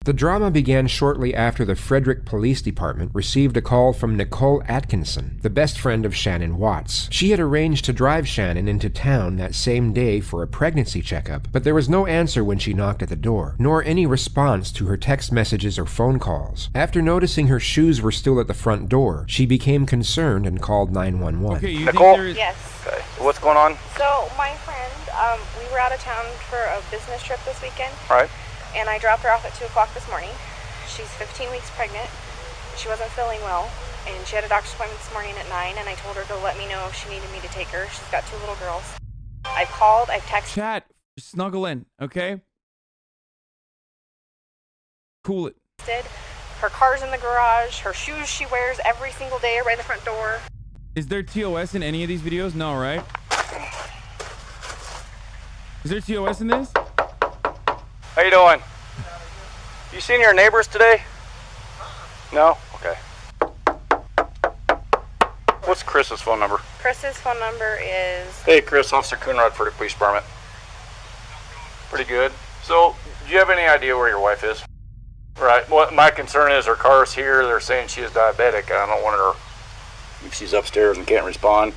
The drama began shortly after the Frederick Police Department received a call from Nicole Atkinson, the best friend of Shannon Watts. She had arranged to drive Shannon into town that same day for a pregnancy checkup, but there was no answer when she knocked at the door, nor any response to her text messages or phone calls. After noticing her shoes were still at the front door, she became concerned and called 911. Okay, you Nicole? think there is... Yes. Okay, what's going on? So, my friend, we were out of town for a business trip this weekend. All right. And I dropped her off at 2 o'clock this morning. She's 15 weeks pregnant. She wasn't feeling well, and she had a doctor's appointment this morning at 9, and I told her to let me know if she needed me to take her. She's got 2 little girls. I've called, I've texted. Chat, snuggle in, okay? Cool it. Her car's in the garage. Her shoes she wears every single day are right in the front door. Is there TOS in any of these videos? No, right? Is there TOS in this? How you doing? You seen your neighbors today? No? Okay. What's Chris's phone number? Chris's phone number is... Hey Chris, Officer Coonrod for the police department. Pretty good. So, do you have any idea where your wife is? Right. What my concern is her car's here. They're saying she is diabetic. I don't want her... If she's upstairs and can't respond.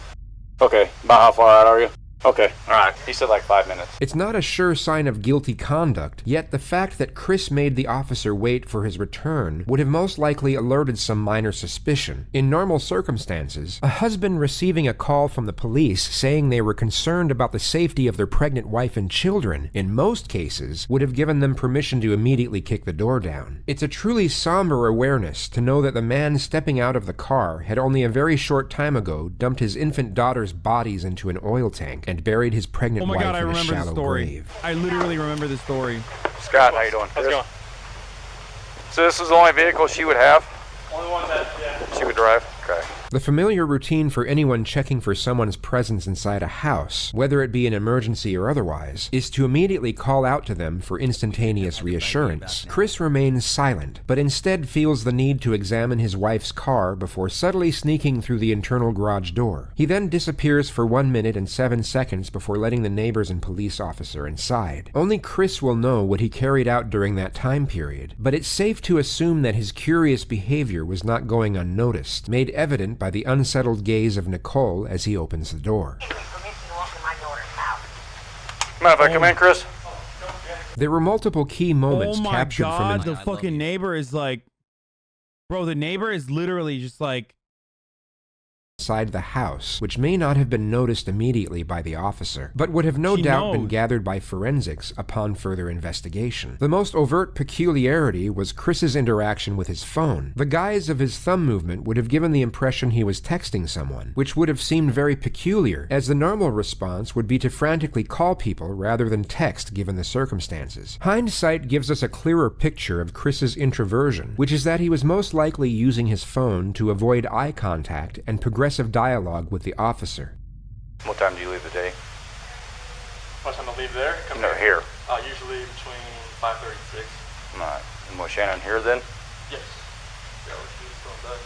Okay. About how far out are you? Okay, alright. He said like 5 minutes. It's not a sure sign of guilty conduct, yet the fact that Chris made the officer wait for his return would have most likely alerted some minor suspicion. In normal circumstances, a husband receiving a call from the police saying they were concerned about the safety of their pregnant wife and children, in most cases, would have given them permission to immediately kick the door down. It's a truly somber awareness to know that the man stepping out of the car had only a very short time ago dumped his infant daughter's bodies into an oil tank and buried his pregnant wife in a shallow grave. I literally remember the story. Scott, how you doing? How's it going? So this is the only vehicle she would have? Only one that, yeah. She would drive? Okay. The familiar routine for anyone checking for someone's presence inside a house, whether it be an emergency or otherwise, is to immediately call out to them for instantaneous reassurance. Chris remains silent, but instead feels the need to examine his wife's car before subtly sneaking through the internal garage door. He then disappears for 1 minute and 7 seconds before letting the neighbors and police officer inside. Only Chris will know what he carried out during that time period, but it's safe to assume that his curious behavior was not going unnoticed, made evident by the unsettled gaze of Nicole as he opens the door. Mind if I come in, Chris? There were multiple key moments captured from... from the fucking neighbor is like... Bro, the neighbor is literally just like... inside the house, which may not have been noticed immediately by the officer, but would have no doubt been gathered by forensics upon further investigation. The most overt peculiarity was Chris's interaction with his phone. The guise of his thumb movement would have given the impression he was texting someone, which would have seemed very peculiar, as the normal response would be to frantically call people rather than text given the circumstances. Hindsight gives us a clearer picture of Chris's introversion, which is that he was most likely using his phone to avoid eye contact and progress dialogue with the officer. What time do you leave the day? What time I leave there? Come No, here. Usually between 5:30 and 6. Alright. And was Shannon here then? Yes. Yeah, she's still in bed.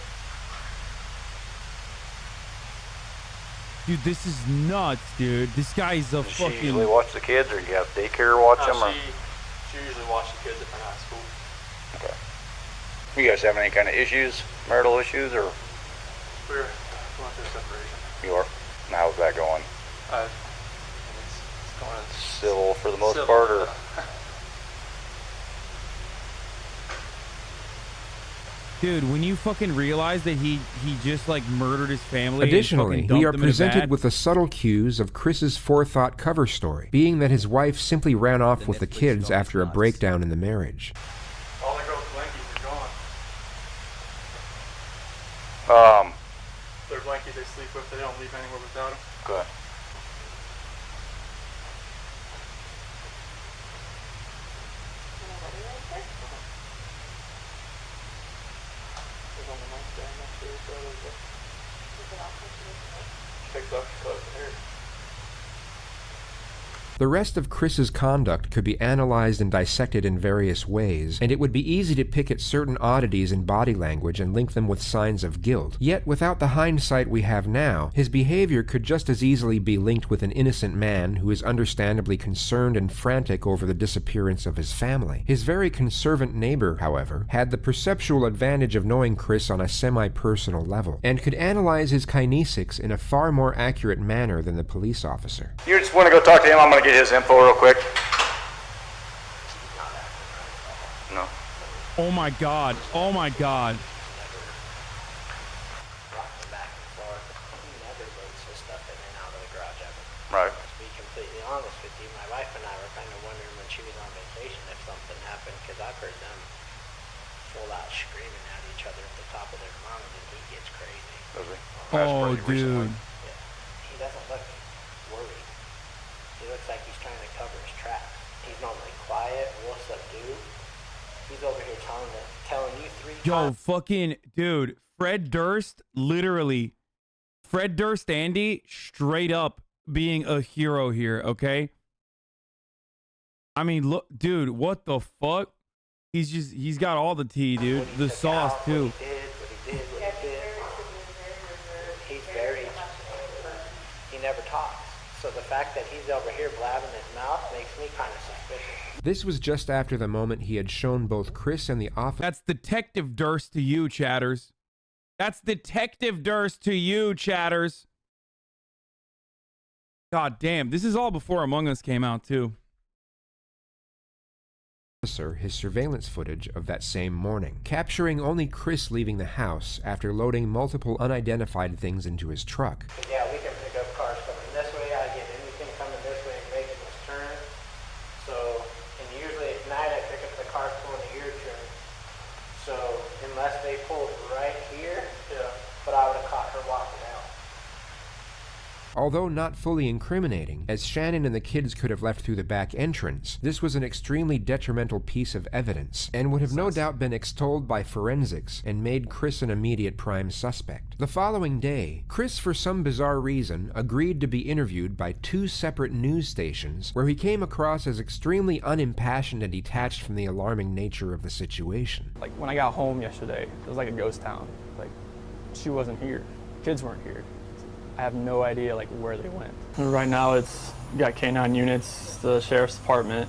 Dude, this is nuts, dude. This guy's a Does fucking... she usually watch the kids, or you have daycare watch them? Or? She usually watches the kids if they're not at school. Okay. You guys having any kind of issues, marital issues, or? We're going through separation. You are? And how's that going? It's going civil for the most civil, part, or? Yeah. Dude, when you fucking realize that he just like murdered his family. Additionally, we are presented with the subtle cues of Chris's forethought cover story, being that his wife simply ran off with the kids after a breakdown in the marriage. All the girls' blankies are gone. Their blankies they sleep with, they don't leave anywhere without them. Good. The rest of Chris's conduct could be analyzed and dissected in various ways, and it would be easy to pick at certain oddities in body language and link them with signs of guilt. Yet, without the hindsight we have now, his behavior could just as easily be linked with an innocent man who is understandably concerned and frantic over the disappearance of his family. His very conservant neighbor, however, had the perceptual advantage of knowing Chris on a semi-personal level, and could analyze his kinesics in a far more accurate manner than the police officer. You just want to go talk to him? I'm going to get his info real quick. No. Oh my god. Oh my god. Right. To be completely honest with you, my wife and I were kind of wondering when she was on vacation if something happened, because I've heard them full out screaming at each other at the top of their lungs, and he gets crazy. Does he? Oh, That's pretty dude. recently. Yeah. He doesn't look worried. He looks like he's trying to cover his tracks. He's normally quiet, real subdued. He's over here telling you three Yo, times. fucking dude, Fred Durst, literally, Fred Durst Andy, straight up being a hero here, okay? I mean, look, dude, what the fuck? He's got all the tea, dude. The sauce, too. What he did. He's very, he never talks. So the fact that he's over here blabbing his mouth makes me kind of suspicious. This was just after the moment he had shown both Chris and the officer. That's Detective Durst to you, chatters. That's Detective Durst to you, chatters. God damn, this is all before Among Us came out, too. His surveillance footage of that same morning, capturing only Chris leaving the house after loading multiple unidentified things into his truck. Yeah, we can pick up cars coming this way. I get anything coming this way and making this turn. So, and usually at night I pick up the cars pulling the ear turn. So, unless they pulled right here, but I would have caught her walking out. Although not fully incriminating, as Shannon and the kids could have left through the back entrance, this was an extremely detrimental piece of evidence, and would have no doubt been extolled by forensics and made Chris an immediate prime suspect. The following day, Chris, for some bizarre reason, agreed to be interviewed by 2 separate news stations, where he came across as extremely unimpassioned and detached from the alarming nature of the situation. Like when I got home yesterday, it was like a ghost town. Like she wasn't here, kids weren't here. I have no idea like where they went. Right now it's you got K9 units, the sheriff's department.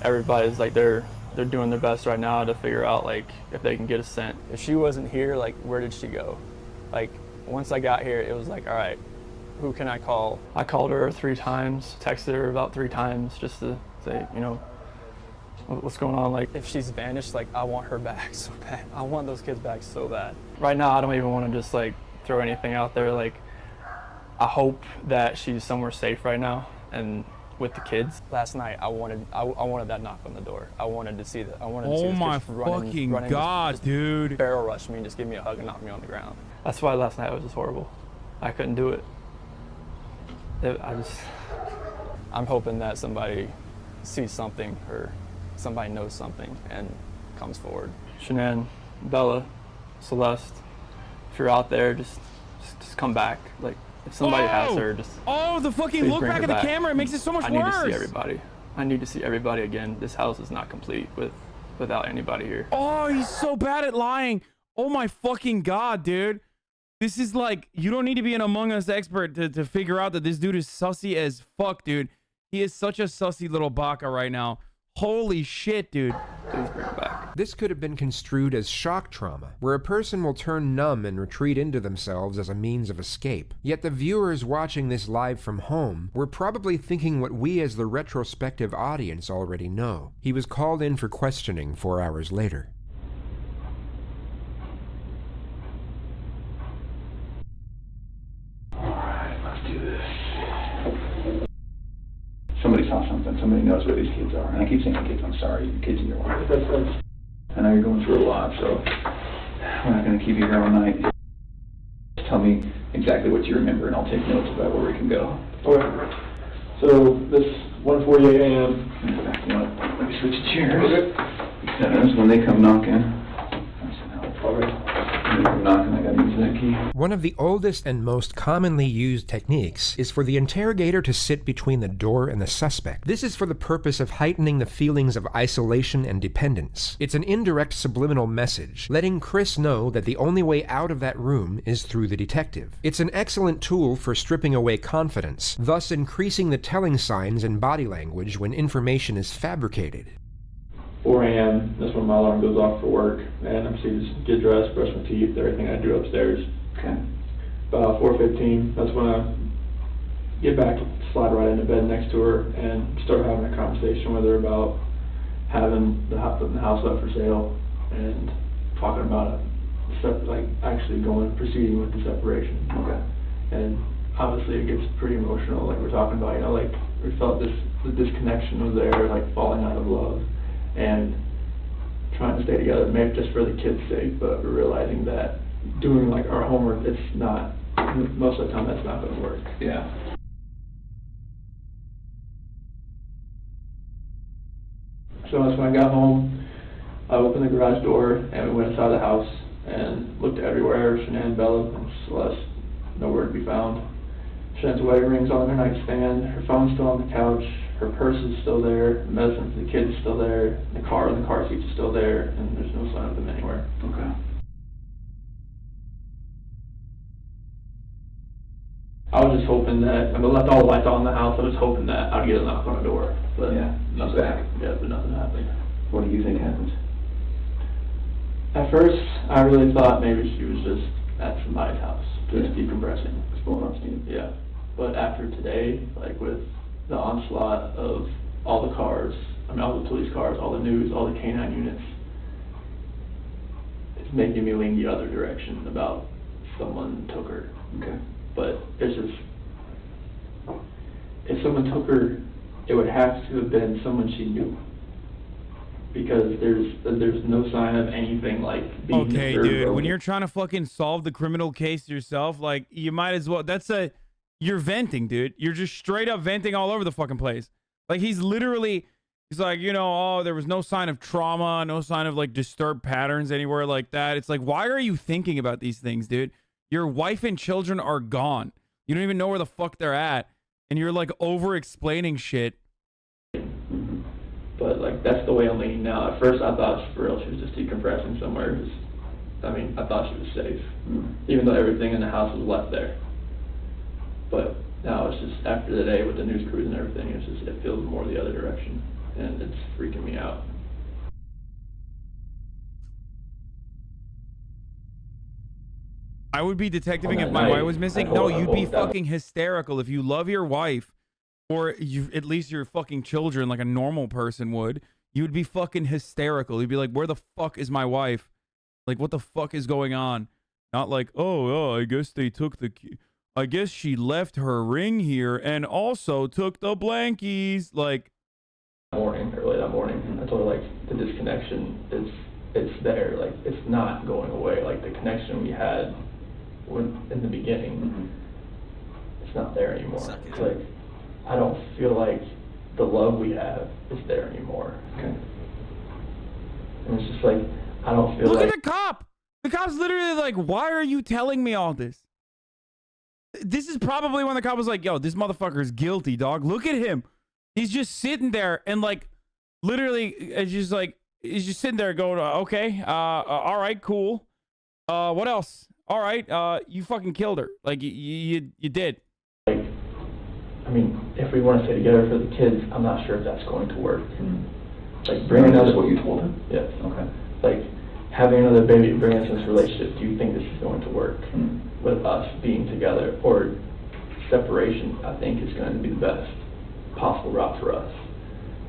Everybody's like they're doing their best right now to figure out like if they can get a scent. If she wasn't here, like where did she go? Like once I got here, it was like, all right, who can I call? I called her 3 times, texted her about 3 times just to say, you know, what's going on? Like if she's vanished, like I want her back so bad. I want those kids back so bad. Right now I don't even want to just like throw anything out there. Like I hope that she's somewhere safe right now and with the kids. Last night I wanted that knock on the door. I wanted to see that. I wanted to see this my kid running, god, dude. Barrel rush me and just give me a hug and knock me on the ground. That's why last night was just horrible. I couldn't do it. I'm hoping that somebody sees something or somebody knows something and comes forward. Shanann, Bella, Celeste, if you're out there, just come back. Like if somebody has her, just the fucking look back at the camera, it makes it so much worse. I need to see everybody. I need to see everybody again. This house is not complete without anybody here. Oh, he's so bad at lying. Oh my fucking god, dude. This is like, you don't need to be an Among Us expert to figure out that this dude is sussy as fuck, dude. He is such a sussy little baka right now. Holy shit, dude. Please bring it back. This could have been construed as shock trauma, where a person will turn numb and retreat into themselves as a means of escape. Yet the viewers watching this live from home were probably thinking what we as the retrospective audience already know. He was called in for questioning 4 hours later. Alright, let's do this. Somebody saw something. Somebody knows where these kids are. And I keep saying kids, I'm sorry, kids in your life. I know you're going through a lot, so we're not going to keep you here all night. Just tell me exactly what you remember, and I'll take notes about where we can go. Okay. So this 1:48 a.m. Let me switch chairs. Because when they come knocking, Okay. I'm knocking, I gotta use that key. One of the oldest and most commonly used techniques is for the interrogator to sit between the door and the suspect. This is for the purpose of heightening the feelings of isolation and dependence. It's an indirect subliminal message, letting Chris know that the only way out of that room is through the detective. It's an excellent tool for stripping away confidence, thus increasing the telling signs and body language when information is fabricated. 4 a.m., that's when my alarm goes off for work, and I'm just get dressed, brush my teeth, everything I do upstairs. Okay. About 4:15, that's when I get back, slide right into bed next to her, and start having a conversation with her about having putting the house up for sale, and talking about it, like actually proceeding with the separation. Okay. And obviously it gets pretty emotional, like we're talking about, like we felt the disconnection was there, like falling out of love, and trying to stay together, maybe just for the kids' sake, but we're realizing that doing like our homework, it's not, most of the time that's not gonna work. Yeah. So that's when I got home, I opened the garage door and we went inside the house and looked everywhere, Shanann, Bella, and Celeste, nowhere to be found. Shanann's wedding ring's on her nightstand, her phone's still on the couch, her purse is still there, the medicine for the kids is still there, the car and the car seats are still there, and there's no sign of them anywhere. Okay. I was just hoping that, I left all the lights on in the house, I was hoping that I'd get a knock on the door, but Yeah, nothing back. Yeah, but nothing happened. What do you think happened? At first, I really thought maybe she was just at somebody's house, just Yeah. decompressing. Just blowing off steam. Yeah, but after today, like with the onslaught of all the cars, all the police cars, all the news, all the canine units, it's making me lean the other direction about someone took her. Okay. But it's just, if someone took her, it would have to have been someone she knew. Because there's no sign of anything like being Okay, disturbed dude, or- when you're trying to fucking solve the criminal case yourself, like, you might as well, you're venting, dude. You're just straight up venting all over the fucking place. Like, he's like, oh, there was no sign of trauma, no sign of, like, disturbed patterns anywhere like that. It's like, why are you thinking about these things, dude? Your wife and children are gone. You don't even know where the fuck they're at. And you're, like, over-explaining shit. But like that's the way I'm leaning now. At first I thought for real she was just decompressing somewhere. I thought she was safe, even though everything in the house was left there. But now it's just after the day with the news crews and everything, it feels more the other direction, and it's freaking me out. I would be detectiving On if that my night, wife was missing. No, I you'd be hold out. fucking hysterical if you love your wife, or at least your fucking children like a normal person would. You would be fucking hysterical. You'd be like, where the fuck is my wife? Like, what the fuck is going on? Not like, oh, I guess they took the key. I guess she left her ring here and also took the blankies. Like, Early that morning, I told her like the disconnection it's there, like it's not going away. Like the connection we had in the beginning, it's not there anymore. It's like I don't feel like the love we have is there anymore. Okay. And it's just like I don't feel look like at the cop. The cop's literally like, why are you telling me all this? This is probably when the cop was like, yo, this motherfucker is guilty, dog. Look at him. He's just sitting there and like, literally, it's just like, he's just sitting there going, okay, all right, cool. What else? All right, you fucking killed her. Like, you did. I mean, if we want to stay together for the kids, I'm not sure if that's going to work. Like bringing That's another, what you told him? yes. Okay. Like having another baby, bringing us into this relationship. Do you think this is going to work with us being together, or separation? I think is going to be the best possible route for us.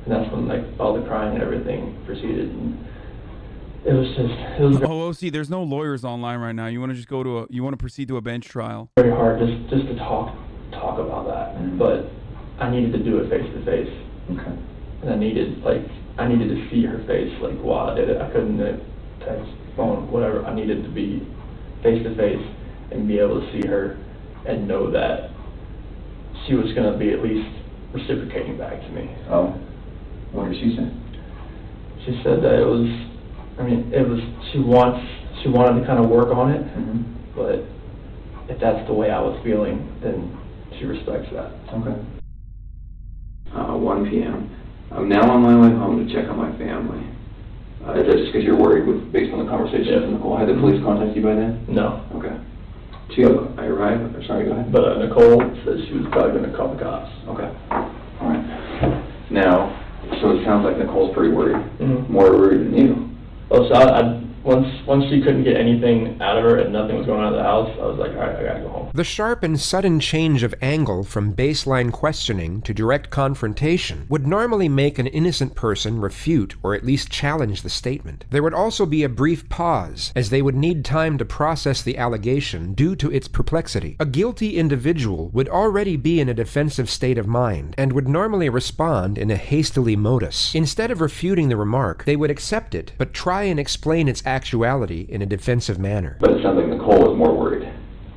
And that's when like all the crying and everything proceeded, and it was Oh, OC, there's no lawyers online right now. You want to just you want to proceed to a bench trial. very hard just to talk about that. But I needed to do it face to face. Okay. And I needed to see her face, like, while I did it. I couldn't text, phone, whatever. I needed to be face to face and be able to see her and know that she was going to be at least reciprocating back to me. Oh. What did she say? She said that she she wanted to kind of work on it, Mm-hmm. but if that's the way I was feeling, then she respects that. Okay. 1 p.m. I'm now on my way home to check on my family. Is that just because you're worried based on the conversation with Nicole? Had the police contact you by then? No. Okay. 2, I arrive, sorry, go ahead. But Nicole says she was probably going to call the cops. Okay. All right. Now, so it sounds like Nicole's pretty worried. Mm-hmm. More worried than you. Well, so once she couldn't get anything out of her and nothing was going on in the house, I was like, all right, I gotta go home. The sharp and sudden change of angle from baseline questioning to direct confrontation would normally make an innocent person refute or at least challenge the statement. There would also be a brief pause, as they would need time to process the allegation due to its perplexity. A guilty individual would already be in a defensive state of mind and would normally respond in a hastily modus. Instead of refuting the remark, they would accept it, but try and explain its actuality in a defensive manner. But it sounds like Nicole was more worried.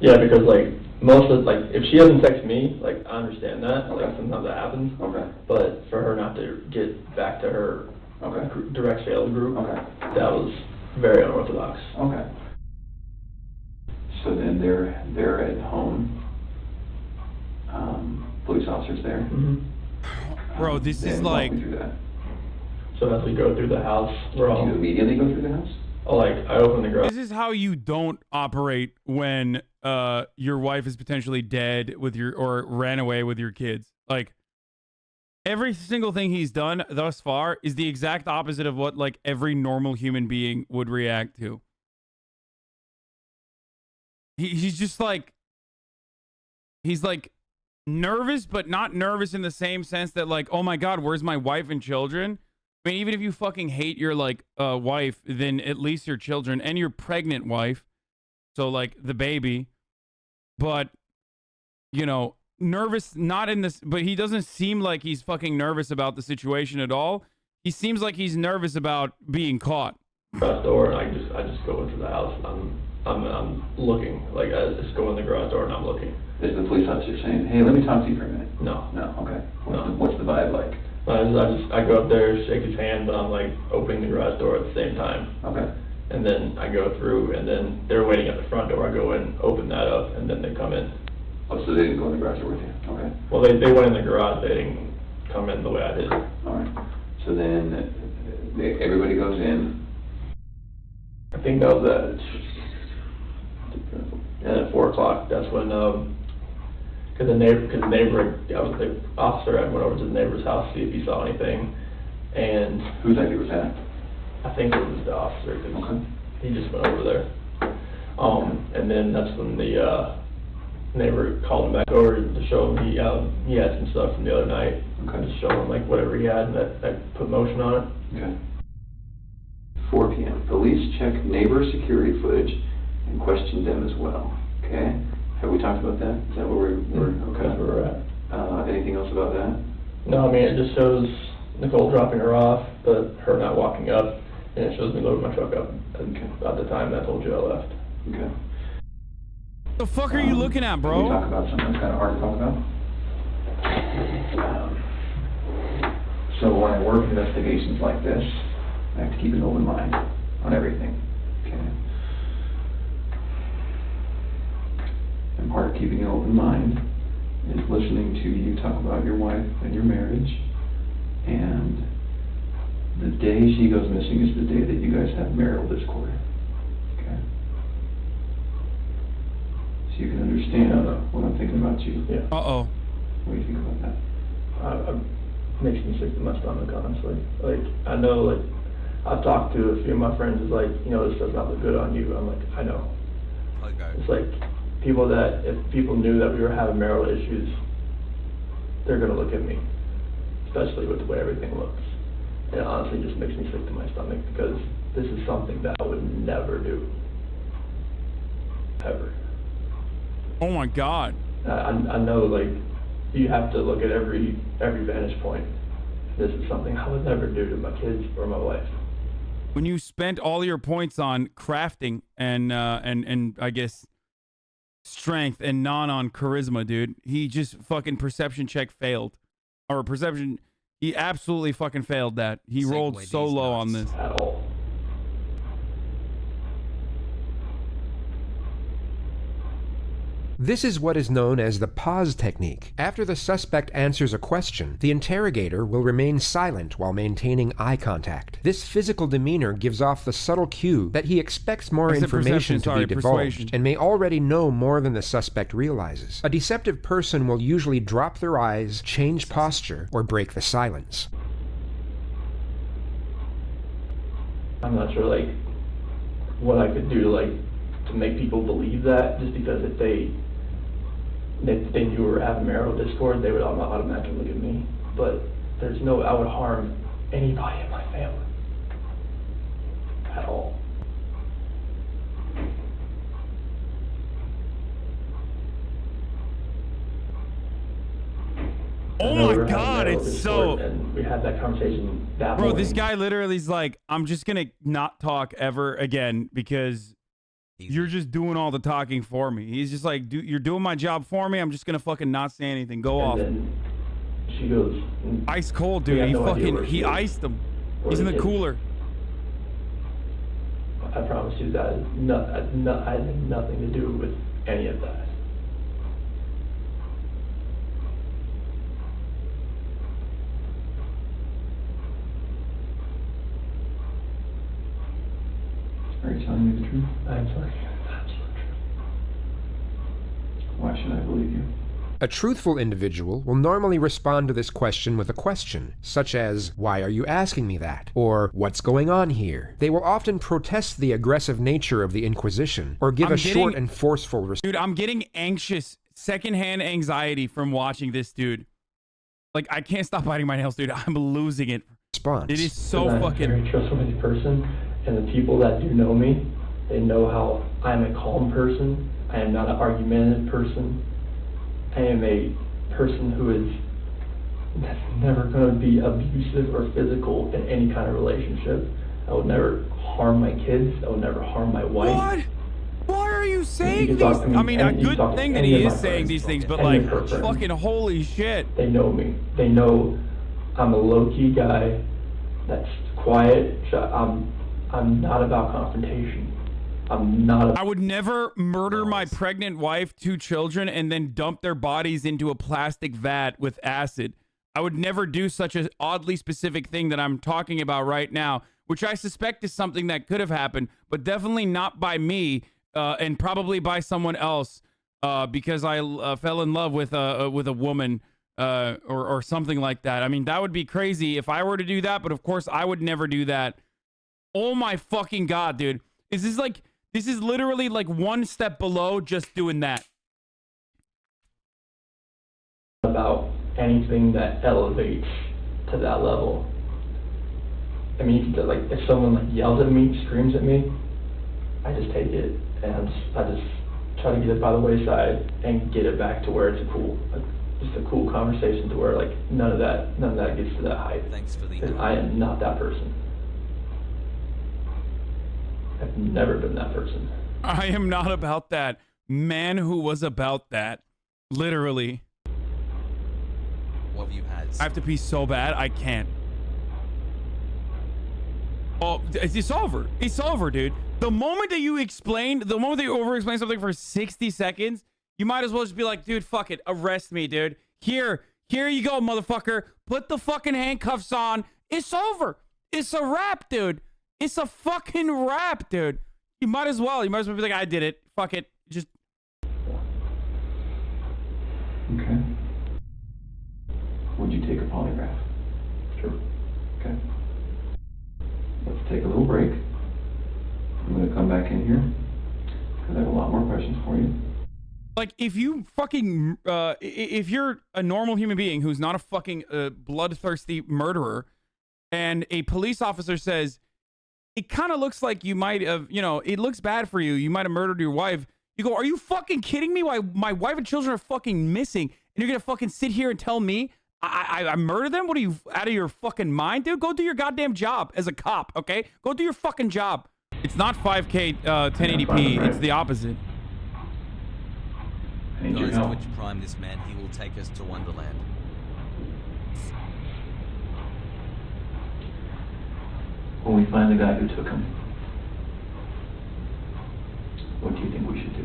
Yeah, because like most of if she doesn't text me, like I understand that. Okay. Like sometimes that happens. Okay. But for her not to get back to her direct sales group, that was very unorthodox. Okay. So then they're at home. Police officers there. Mm-hmm. Bro, this is And like... walk me through that. So as we go through the house, we're Do all you immediately go through the house? I open the garage. This is how you don't operate when your wife is potentially dead or ran away with your kids. Like, every single thing he's done thus far is the exact opposite of what like every normal human being would react to. He's just like, he's like nervous, but not nervous in the same sense that like, oh my God, where's my wife and children? I mean, even if you fucking hate your like wife, then at least your children and your pregnant wife. So like the baby, but you know, nervous, not in this, but he doesn't seem like he's fucking nervous about the situation at all. He seems like he's nervous about being caught. Garage door, and I just go into the house. I'm looking, like I just go in the garage door and I'm looking. Is the police officer saying, "Hey, let me talk to you for a minute"? No. No. Okay. No. What's the vibe like? I go up there, shake his hand, but I'm like opening the garage door at the same time. Okay. And then I go through, and then they're waiting at the front door. I go in, open that up, and then they come in. Oh, so they didn't go in the garage door with you? Okay. Well, they went in the garage. They didn't come in the way I did. All right. So then everybody goes in. I think that was and at 4 o'clock, that's when, because the officer, I went over to the neighbor's house to see if he saw anything, and Whose idea was that? I think it was the officer, because he just went over there. And then that's when the neighbor called him back over to show him he had some stuff from the other night. Okay. Just show him like whatever he had, and that put motion on it. Okay. 4 p.m. Police check neighbor security footage and question them as well. Okay. Have we talked about that? Is that where we're okay? That's where we're at. Anything else about that? No, I mean, it just shows Nicole dropping her off, but her not walking up, and it shows me loading my truck up at the time that I told you I left. Okay. The fuck are you looking at, Can bro? we talk about something that's kind of hard to talk about? So when I work investigations like this, I have to keep an open mind on everything. Okay. And part of keeping an open mind is listening to you talk about your wife and your marriage. And the day she goes missing is the day that you guys have marital discord. Okay. So you can understand what I'm thinking about you. Yeah. Uh-oh. What do you think about that? Makes me sick to my stomach, honestly. Like, I know, like, I've talked to a few of my friends, is like, you know, this does not look good on you. I'm like, I know. Okay. It's like, if people knew that we were having marital issues, they're gonna look at me, especially with the way everything looks. And it honestly just makes me sick to my stomach, because this is something that I would never do. Ever. Oh my God. I know, like, you have to look at every vantage point. This is something I would never do to my kids or my wife. When you spent all your points on crafting and I guess strength and none on charisma, dude, he just fucking perception check failed. Or perception, he absolutely fucking failed that. He rolled so low on this. At all. This is what is known as the pause technique. After the suspect answers a question, the interrogator will remain silent while maintaining eye contact. This physical demeanor gives off the subtle cue that he expects more information to be divulged and may already know more than the suspect realizes. A deceptive person will usually drop their eyes, change posture, or break the silence. I'm not sure, like, what I could do, like, to make people believe that, just because if they knew we were having marital discord, they would automatically look at me. But there's no, I would harm anybody in my family at all. Oh my God, it's so... And we had that conversation that Bro, morning. this guy literally is like, I'm just gonna not talk ever again because you're just doing all the talking for me. He's just like, you're doing my job for me. I'm just gonna fucking not say anything. Go off. Then she goes... Ice cold, dude. He iced him. He's in the cooler. I promise you that I had nothing to do with any of that. Are you telling me the truth? I'm sorry. Absolute truth. Why should I believe you? A truthful individual will normally respond to this question with a question, such as, "Why are you asking me that?" or "What's going on here?" They will often protest the aggressive nature of the inquisition, or give a short and forceful response. Dude, I'm getting anxious, secondhand anxiety from watching this dude. Like, I can't stop biting my nails, dude. I'm losing it. It is so fucking... I'm a very trustworthy person, and the people that do know me, they know how I'm a calm person. I am not an argumentative person. I am a person who is never going to be abusive or physical in any kind of relationship. I would never harm my kids. I would never harm my wife. What? Why are you saying these? I mean, a good thing that he is saying these things, but like, fucking holy shit. They know me. They know I'm a low-key guy that's quiet. I'm not about confrontation. I would never murder my pregnant wife, 2 children, and then dump their bodies into a plastic vat with acid. I would never do such an oddly specific thing that I'm talking about right now, which I suspect is something that could have happened, but definitely not by me, and probably by someone else, because I fell in love with a woman, or something like that. I mean, that would be crazy if I were to do that, but of course I would never do that. Oh my fucking God, dude. This is literally like one step below just doing that. About anything that elevates to that level. I mean, you can, like, if someone like yells at me, screams at me, I just take it and I just try to get it by the wayside and get it back to where it's just a cool conversation to where, like, none of that gets to that height. Thanks for the... I am not that person. I've never been that person. I am not about that. Man who was about that. Literally. What have you had? I have to pee so bad, I can't. Oh, it's over. It's over, dude. The moment that you over-explain something for 60 seconds, you might as well just be like, dude, fuck it. Arrest me, dude. Here you go, motherfucker. Put the fucking handcuffs on. It's over. It's a wrap, dude. It's a fucking wrap, dude. You might as well be like, I did it. Fuck it. Just... Okay. Would you take a polygraph? Sure. Okay. Let's take a little break. I'm going to come back in here because I have a lot more questions for you. Like, if you fucking, if you're a normal human being who's not a fucking bloodthirsty murderer, and a police officer says, it kind of looks like you might have, it looks bad for you. You might have murdered your wife. You go, are you fucking kidding me? Why my wife and children are fucking missing, and you're gonna fucking sit here and tell me I murdered them? What are you, out of your fucking mind, dude? Go do your goddamn job as a cop, okay? Go do your fucking job. It's not 5K 1080p. It's the opposite. I need your Guys, help. Twitch Prime this man. He will take us to Wonderland. When we find the guy who took him, what do you think we should do?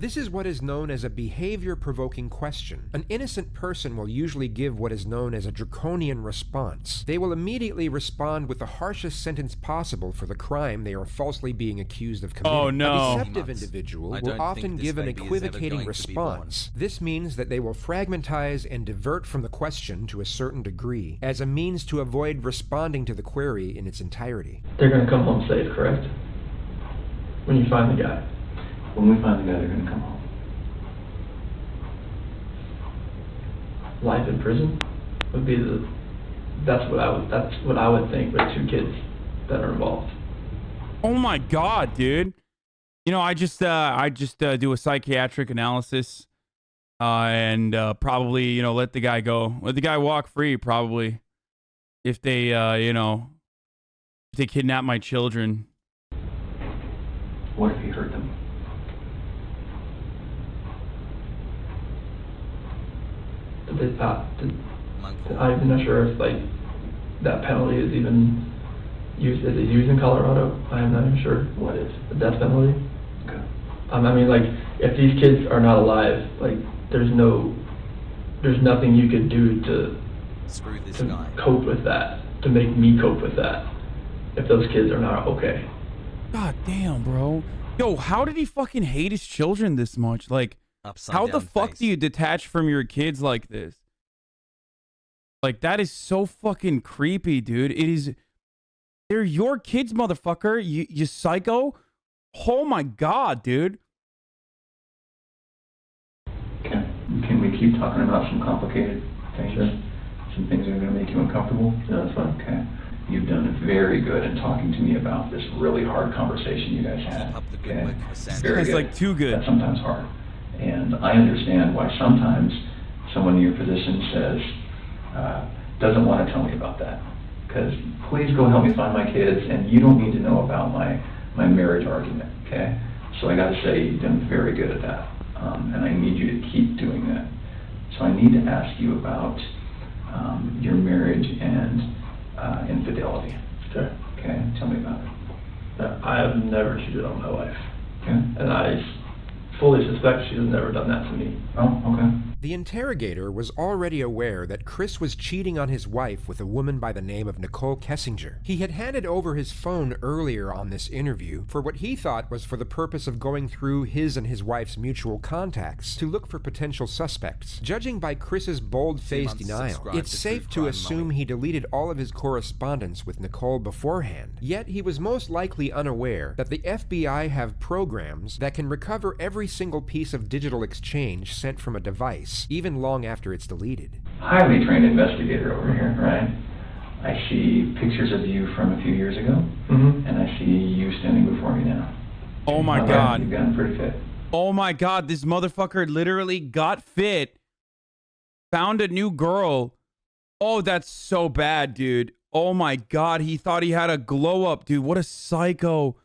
This is what is known as a behavior-provoking question. An innocent person will usually give what is known as a draconian response. They will immediately respond with the harshest sentence possible for the crime they are falsely being accused of committing. Oh, no. A deceptive individual will often give an equivocating response. This means that they will fragmentize and divert from the question to a certain degree, as a means to avoid responding to the query in its entirety. They're going to come home safe, correct? When you find the guy. When we find the guy, they're going to come home. Life in prison would be that's what I would think with 2 kids that are involved. Oh my God, dude. You know, I just do a psychiatric analysis, and probably, you know, let the guy go. Let the guy walk free, probably. If they, you know, if they kidnap my children. What if he hurt them? I'm not sure if like that penalty is even used. Is it used in Colorado? I'm not even sure. What is the death penalty? Okay. I mean, like, if these kids are not alive, like, there's nothing you could do to cope with that, to make me cope with that, if those kids are not okay. God damn, bro. Yo, how did he fucking hate his children this much? Like, how the fuck do you detach from your kids like this? Like, that is so fucking creepy, dude. It is. They're your kids, motherfucker. You psycho. Oh my God, dude. Can we keep talking about some complicated things? Sure. Some things that are going to make you uncomfortable? Yeah, that's fine. Okay. You've done very good in talking to me about this really hard conversation you guys had. Okay. Very it's good. like too good. That's sometimes hard. And I understand why sometimes someone in your position says, doesn't want to tell me about that. Because please go help me find my kids, and you don't need to know about my marriage argument, okay? So I got to say, you've done very good at that. And I need you to keep doing that. So I need to ask you about your marriage and infidelity. Sure. Okay, tell me about it. I have never cheated on my wife. Okay. And I fully suspect she has never done that to me. Oh, okay. The interrogator was already aware that Chris was cheating on his wife with a woman by the name of Nicole Kessinger. He had handed over his phone earlier on this interview for what he thought was for the purpose of going through his and his wife's mutual contacts to look for potential suspects. Judging by Chris's bold-faced denial, it's safe to assume he deleted all of his correspondence with Nicole beforehand. Yet he was most likely unaware that the FBI have programs that can recover every single piece of digital exchange sent from a device, even long after it's deleted. Highly trained investigator over here, right? I see pictures of you from a few years ago, and I see you standing before me now. Oh my God. You've gotten pretty fit. Oh my God, this motherfucker literally got fit, found a new girl. Oh, that's so bad, dude. Oh my God, he thought he had a glow up, dude. What a psycho.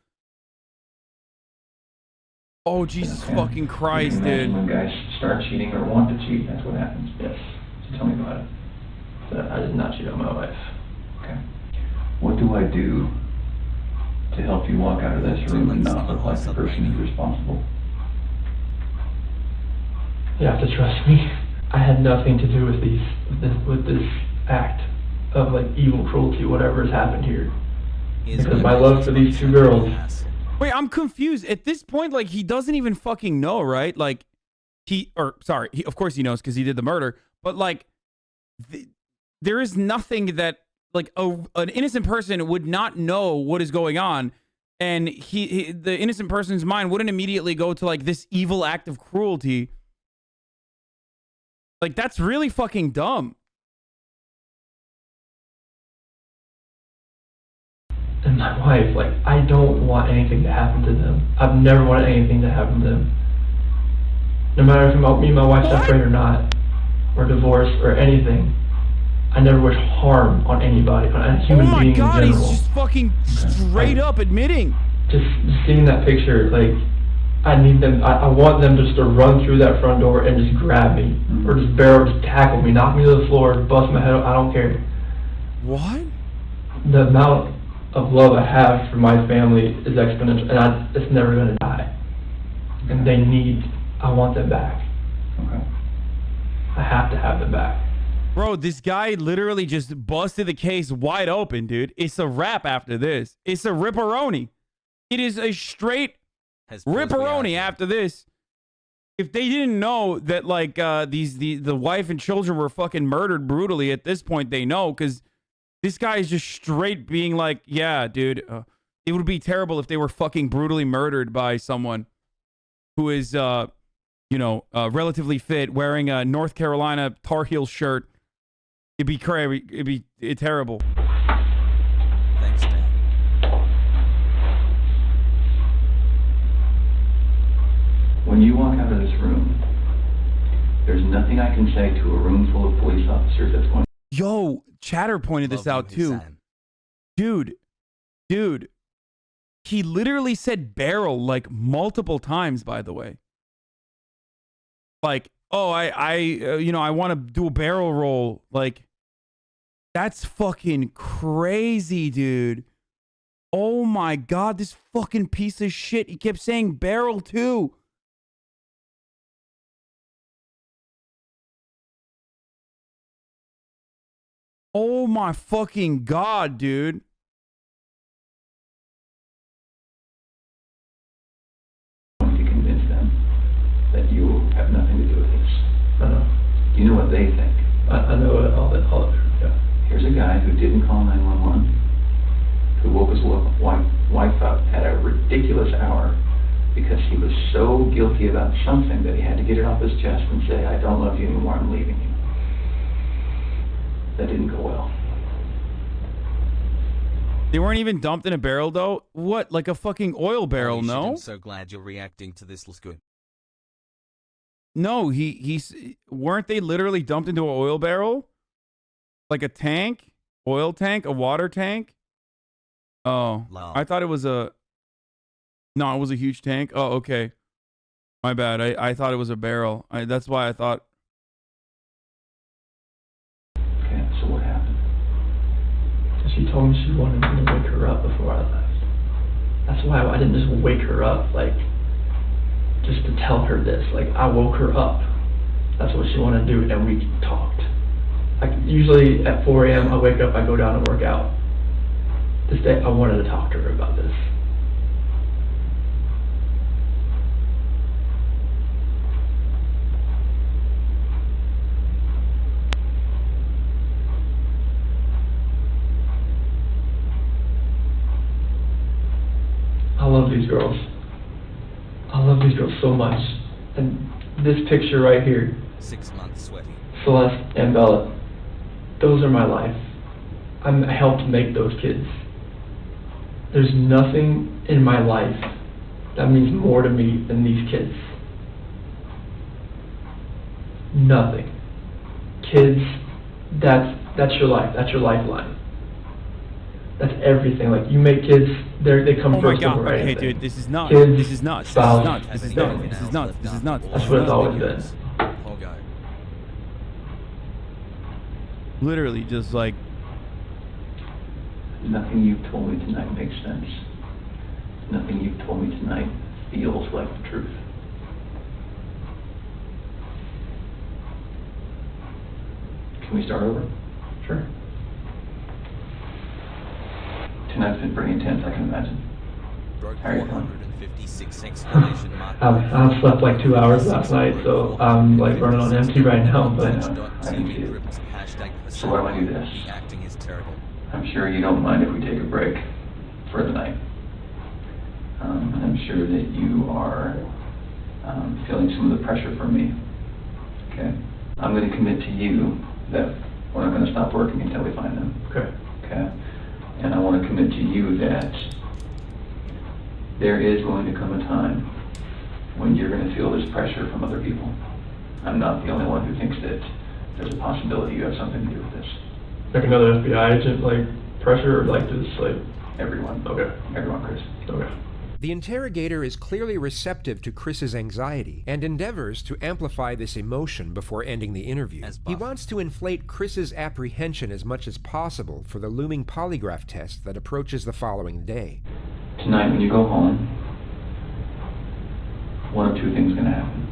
Oh, Jesus fucking Christ, dude. When guys start cheating or want to cheat, that's what happens. Yes. So tell me about it. I did not cheat on my wife. Okay. What do I do to help you walk out of this room and not look like the person who's responsible? You have to trust me. I had nothing to do with this act of like evil cruelty, whatever has happened here. Because my love for these 2 girls. Wait, I'm confused. At this point, like, he doesn't even fucking know, right? Like, of course he knows because he did the murder, but, like, there is nothing that, like, an innocent person would not know what is going on, and the innocent person's mind wouldn't immediately go to, like, this evil act of cruelty. Like, that's really fucking dumb. And my wife, like, I don't want anything to happen to them. I've never wanted anything to happen to them. No matter if me and my wife separate or not, or divorce or anything, I never wish harm on anybody, on a human being in general. Oh my God, he's just fucking straight up admitting. Just seeing that picture, like, I want them just to run through that front door and just grab me, or just just tackle me, knock me to the floor, bust my head up, I don't care. What? The amount of love I have for my family is exponential, and it's never going to die. And they need I want them back. Okay. I have to have them back. Bro, this guy literally just busted the case wide open, dude. It's a wrap after this. It's a ripperoni. It is a straight ripperoni after this. If they didn't know that, like, the wife and children were fucking murdered brutally, at this point they know, because this guy is just straight being like, yeah, dude, it would be terrible if they were fucking brutally murdered by someone who is, relatively fit, wearing a North Carolina Tar Heel shirt. It'd be crazy. It'd be terrible. Thanks, Dad. When you walk out of this room, there's nothing I can say to a room full of police officers that's going. Yo, Chatter pointed this out too. Hassan. Dude. He literally said barrel like multiple times, by the way. Like, oh, I want to do a barrel roll. Like, that's fucking crazy, dude. Oh my God, this fucking piece of shit. He kept saying barrel too. Oh my fucking God, dude. To convince them that you have nothing to do with this. I know. You know what they think. I know all that. Yeah. Here's a guy who didn't call 911, who woke his wife up at a ridiculous hour because he was so guilty about something that he had to get it off his chest and say, I don't love you anymore, I'm leaving you. That didn't go well. They weren't even dumped in a barrel, though? What, like a fucking oil barrel, Holy shit, no? I'm so glad you're reacting to this. Let's go. No, weren't they literally dumped into an oil barrel? Like a tank? Oil tank? A water tank? Oh, Wow. I thought it was no, it was a huge tank. Oh, okay. My bad. I thought it was a barrel. That's why I thought. Okay, so what happened? She told me she wanted me to wake her up before I left. That's why I didn't just wake her up, like, just to tell her this. Like, I woke her up. That's what she wanted to do, and we talked. Like, usually at 4 a.m. I wake up, I go down and work out. This day, I wanted to talk to her about this. I love these girls. I love these girls so much. And this picture right here, 6 months sweaty. Celeste and Bella, those are my life. I helped make those kids. There's nothing in my life that means more to me than these kids. Nothing. Kids, that's your life. That's your lifeline. That's everything. Like, you make kids, they come Oh my first God. over Okay, anything. dude, this is nuts. Kids, This is nuts. spouse, This is nuts. This is nuts. This is nuts. This is nuts. That's what it's always been. Pogo. Literally, just like. Nothing you've told me tonight makes sense. Nothing you've told me tonight feels like the truth. Can we start over? Sure. Tonight's been pretty intense, I can imagine. Broke How are you feeling? 456 exclamation mark. I've slept like 2 hours last night, so I'm like running on empty right now, but I can see it. Hashtag So why don't I do this? The acting is terrible. I'm sure you don't mind if we take a break for the night. I'm sure that you are feeling some of the pressure from me. Okay? I'm going to commit to you that we're not going to stop working until we find them. okay. Okay? And I want to commit to you that there is going to come a time when you're going to feel this pressure from other people. I'm not the only one who thinks that there's a possibility you have something to do with this. Like another FBI agent, like pressure, or like just like Everyone. okay, Everyone, Chris. okay. The interrogator is clearly receptive to Chris's anxiety and endeavors to amplify this emotion before ending the interview. As He buff. wants to inflate Chris's apprehension as much as possible for the looming polygraph test that approaches the following day. Tonight when you go home, one of two things is going to happen.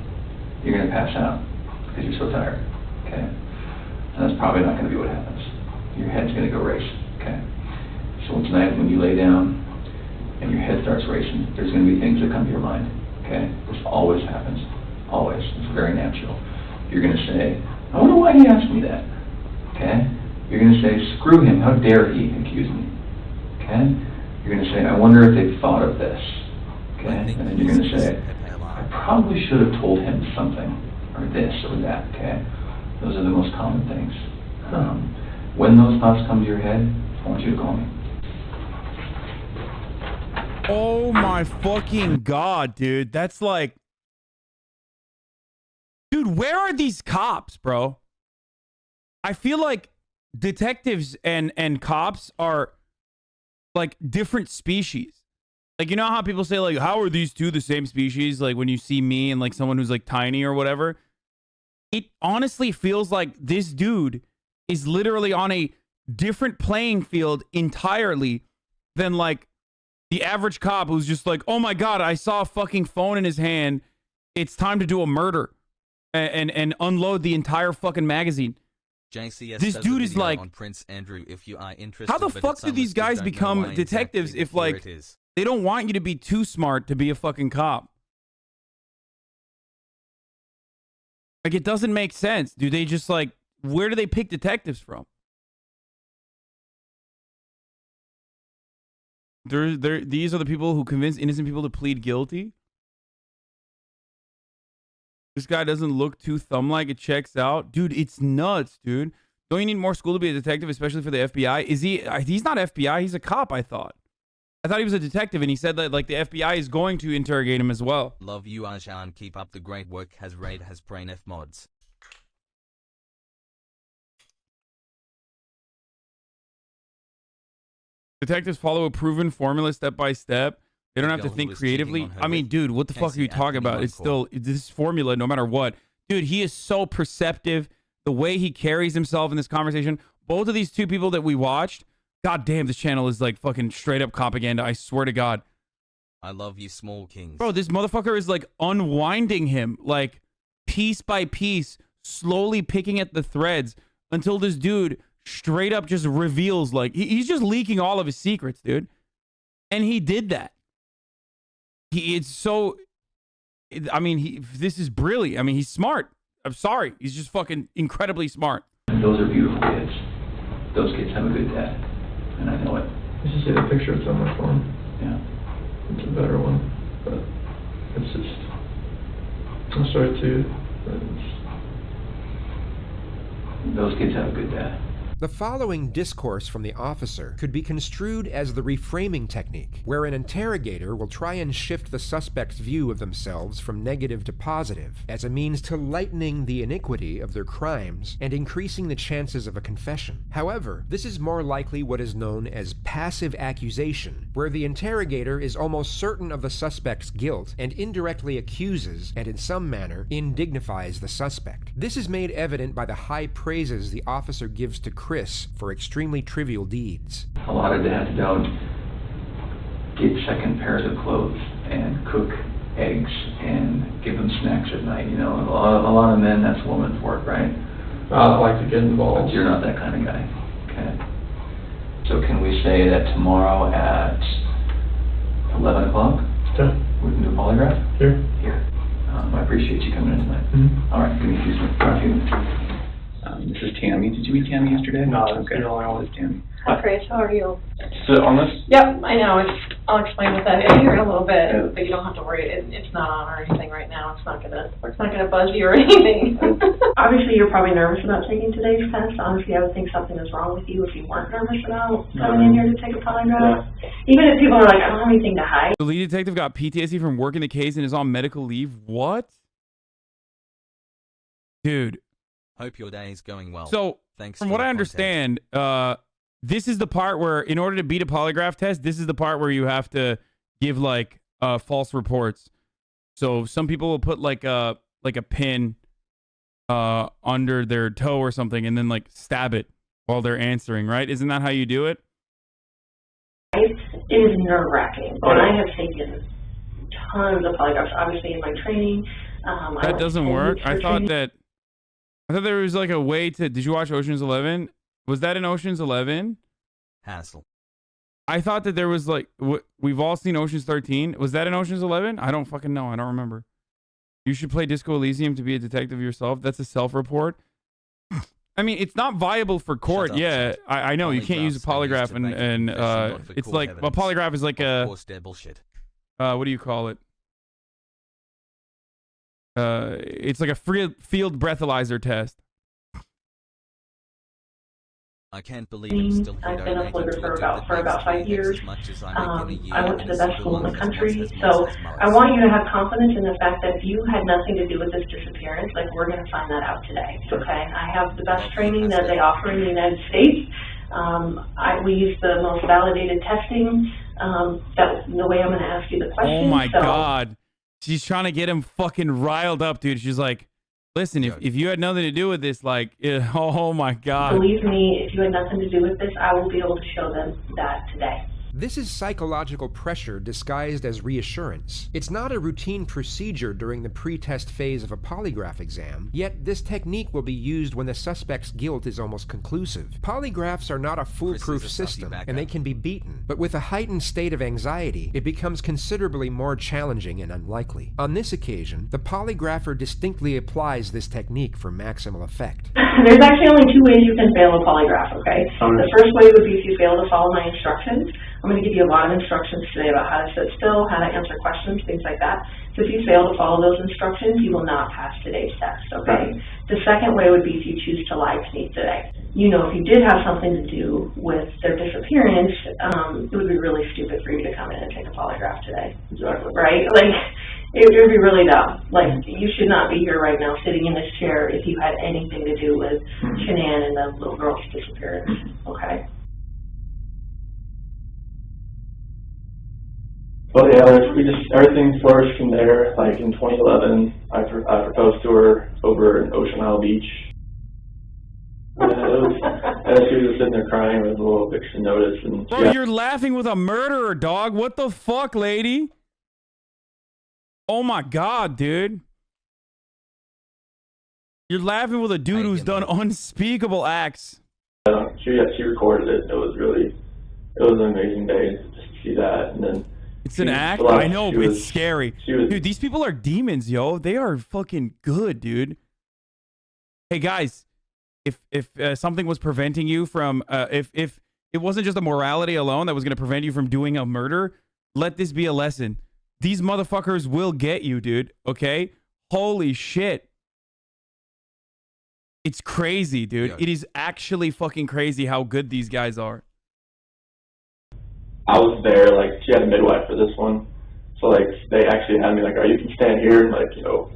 you're going to pass out because you're so tired, okay? And that's probably not going to be what happens. Your head's going to go race, okay? So tonight when you lay down and your head starts racing, there's going to be things that come to your mind, okay? This always happens, always. It's very natural. You're going to say, I wonder why he asked me that, okay? You're going to say, screw him, how dare he accuse me, okay? You're going to say, I wonder if they thought of this, okay? And then you're going to say, I probably should have told him something, or this or that, okay? Those are the most common things. When those thoughts come to your head, I want you to call me. Oh my fucking God, dude. That's like... Dude, where are these cops, bro? I feel like detectives and cops are like different species. Like, you know how people say, like, how are these two the same species? Like, when you see me and, like, someone who's, like, tiny or whatever. It honestly feels like this dude is literally on a different playing field entirely than, like, the average cop who's just like, oh, my God, I saw a fucking phone in his hand. It's time to do a murder and unload the entire fucking magazine. JCS this dude is like, on Prince Andrew, if you are interested, how the fuck do these guys become detectives if, like, they don't want you to be too smart to be a fucking cop? Like, it doesn't make sense. Do they just, like, where do they pick detectives from? These are the people who convince innocent people to plead guilty? This guy doesn't look too thumb-like. It checks out. Dude, it's nuts, dude. Don't you need more school to be a detective, especially for the FBI? Is he... He's not FBI. He's a cop, I thought. I thought he was a detective, and he said that, like, the FBI is going to interrogate him as well. Love you, Hasan. Keep up the great work. Has Raid has Brain F mods. Detectives follow a proven formula step by step. They don't have to think creatively. I mean, dude, what the fuck are you talking about? It's still this formula no matter what. Dude, he is so perceptive. The way he carries himself in this conversation. Both of these two people that we watched, god damn, this channel is like fucking straight up propaganda. I swear to God. I love you, Small Kings. Bro, this motherfucker is like unwinding him, like piece by piece, slowly picking at the threads until this dude straight up just reveals, like, he's just leaking all of his secrets, dude. And he did that. It's so, I mean, this is brilliant. I mean, he's smart. I'm sorry. He's just fucking incredibly smart. Those are beautiful kids. Those kids have a good dad. And I know it. You should see the picture of someone's phone. Yeah. It's a better one. But it's just, I'm sorry too. But those kids have a good dad. The following discourse from the officer could be construed as the reframing technique, where an interrogator will try and shift the suspect's view of themselves from negative to positive, as a means to lightening the iniquity of their crimes and increasing the chances of a confession. However, this is more likely what is known as passive accusation, where the interrogator is almost certain of the suspect's guilt and indirectly accuses and in some manner indignifies the suspect. This is made evident by the high praises the officer gives to Chris for extremely trivial deeds. A lot of dads don't get second pairs of clothes and cook eggs and give them snacks at night. You know, a lot of men, that's woman's work, right? I like to get involved. But you're not that kind of guy. Okay. So can we say that tomorrow at 11 o'clock? Okay. We can do a polygraph? Here. Here. I appreciate you coming in tonight. Mm-hmm. All right, give me a few minutes. This is Tammy. Did you meet Tammy yesterday? No, okay. The only one is Tammy. Hi, Chris. How are you? Sit on this? Yep, I know. I'll explain what that is here in a little bit, but you don't have to worry. It's not on or anything right now. It's not gonna buzz you or anything. Obviously, you're probably nervous about taking today's test. Honestly, I would think something is wrong with you if you weren't nervous about coming in here to take a polygraph. Even if people are like, I don't have anything to hide. The lead detective got PTSD from working the case and is on medical leave. What? Dude. Hope your day is going well. So, thanks from what I understand, this is the part where, in order to beat a polygraph test, this is the part where you have to give, like, false reports. So, some people will put, like a pin under their toe or something and then, like, stab it while they're answering, right? Isn't that how you do it? It is nerve-wracking, and I have taken tons of polygraphs, obviously, in my training. That doesn't work. I thought there was like a way to. Did you watch Ocean's 11? Was that in Ocean's 11? Hassle. I thought that there was like we've all seen Ocean's 13. Was that in Ocean's 11? I don't fucking know. I don't remember. You should play Disco Elysium to be a detective yourself. That's a self-report. I mean, it's not viable for court. Shut up, yeah, shut. I know you can't use a polygraph, Used to make and confession, not for it's court like a evidence. polygraph is like Of a course, they're bullshit. what do you call it? It's like a field breathalyzer test. I can't believe I'm still I've here been a donating floater to for about 5 as years. much as I make in a year, I went to and the a best single school in one the has country, as much so as Morris. I want you to have confidence in the fact that if you had nothing to do with this disappearance, like, we're going to find that out today, okay? I have the best training that they offer in the United States. We use the most validated testing. That's the way I'm going to ask you the question. Oh my God. She's trying to get him fucking riled up, dude. She's like, listen, if you had nothing to do with this, like, oh my God. Believe me, if you had nothing to do with this, I will be able to show them that today. This is psychological pressure disguised as reassurance. It's not a routine procedure during the pre-test phase of a polygraph exam, yet this technique will be used when the suspect's guilt is almost conclusive. Polygraphs are not a foolproof system, and they can be beaten, but with a heightened state of anxiety, it becomes considerably more challenging and unlikely. On this occasion, the polygrapher distinctly applies this technique for maximal effect. There's actually only two ways you can fail a polygraph, okay? The first way would be if you fail to follow my instructions. I'm going to give you a lot of instructions today about how to sit still, how to answer questions, things like that. So if you fail to follow those instructions, you will not pass today's test, okay? The second way would be if you choose to lie to me today. You know, if you did have something to do with their disappearance, it would be really stupid for you to come in and take a polygraph today, right? Like, it would be really dumb. Like, you should not be here right now sitting in this chair if you had anything to do with Shanann and the little girl's disappearance, okay? But yeah, everything flourished from there. Like in 2011, I proposed to her over in Ocean Isle Beach. And she was sitting there crying with a little eviction notice. And Bro, you're laughing with a murderer, dog. What the fuck, lady? Oh my God, dude. You're laughing with a dude who's done unspeakable acts. She recorded it. It was an amazing day just to see that. And then it's an act? I know, but it's scary. Dude, these people are demons, yo. They are fucking good, dude. Hey, guys, if something was preventing you from, if it wasn't just a morality alone that was going to prevent you from doing a murder, let this be a lesson. These motherfuckers will get you, dude, okay? Holy shit. It's crazy, dude. Yeah. It is actually fucking crazy how good these guys are. I was there, like, she had a midwife for this one. So, like, they actually had me, like, you can stand here and, like, you know,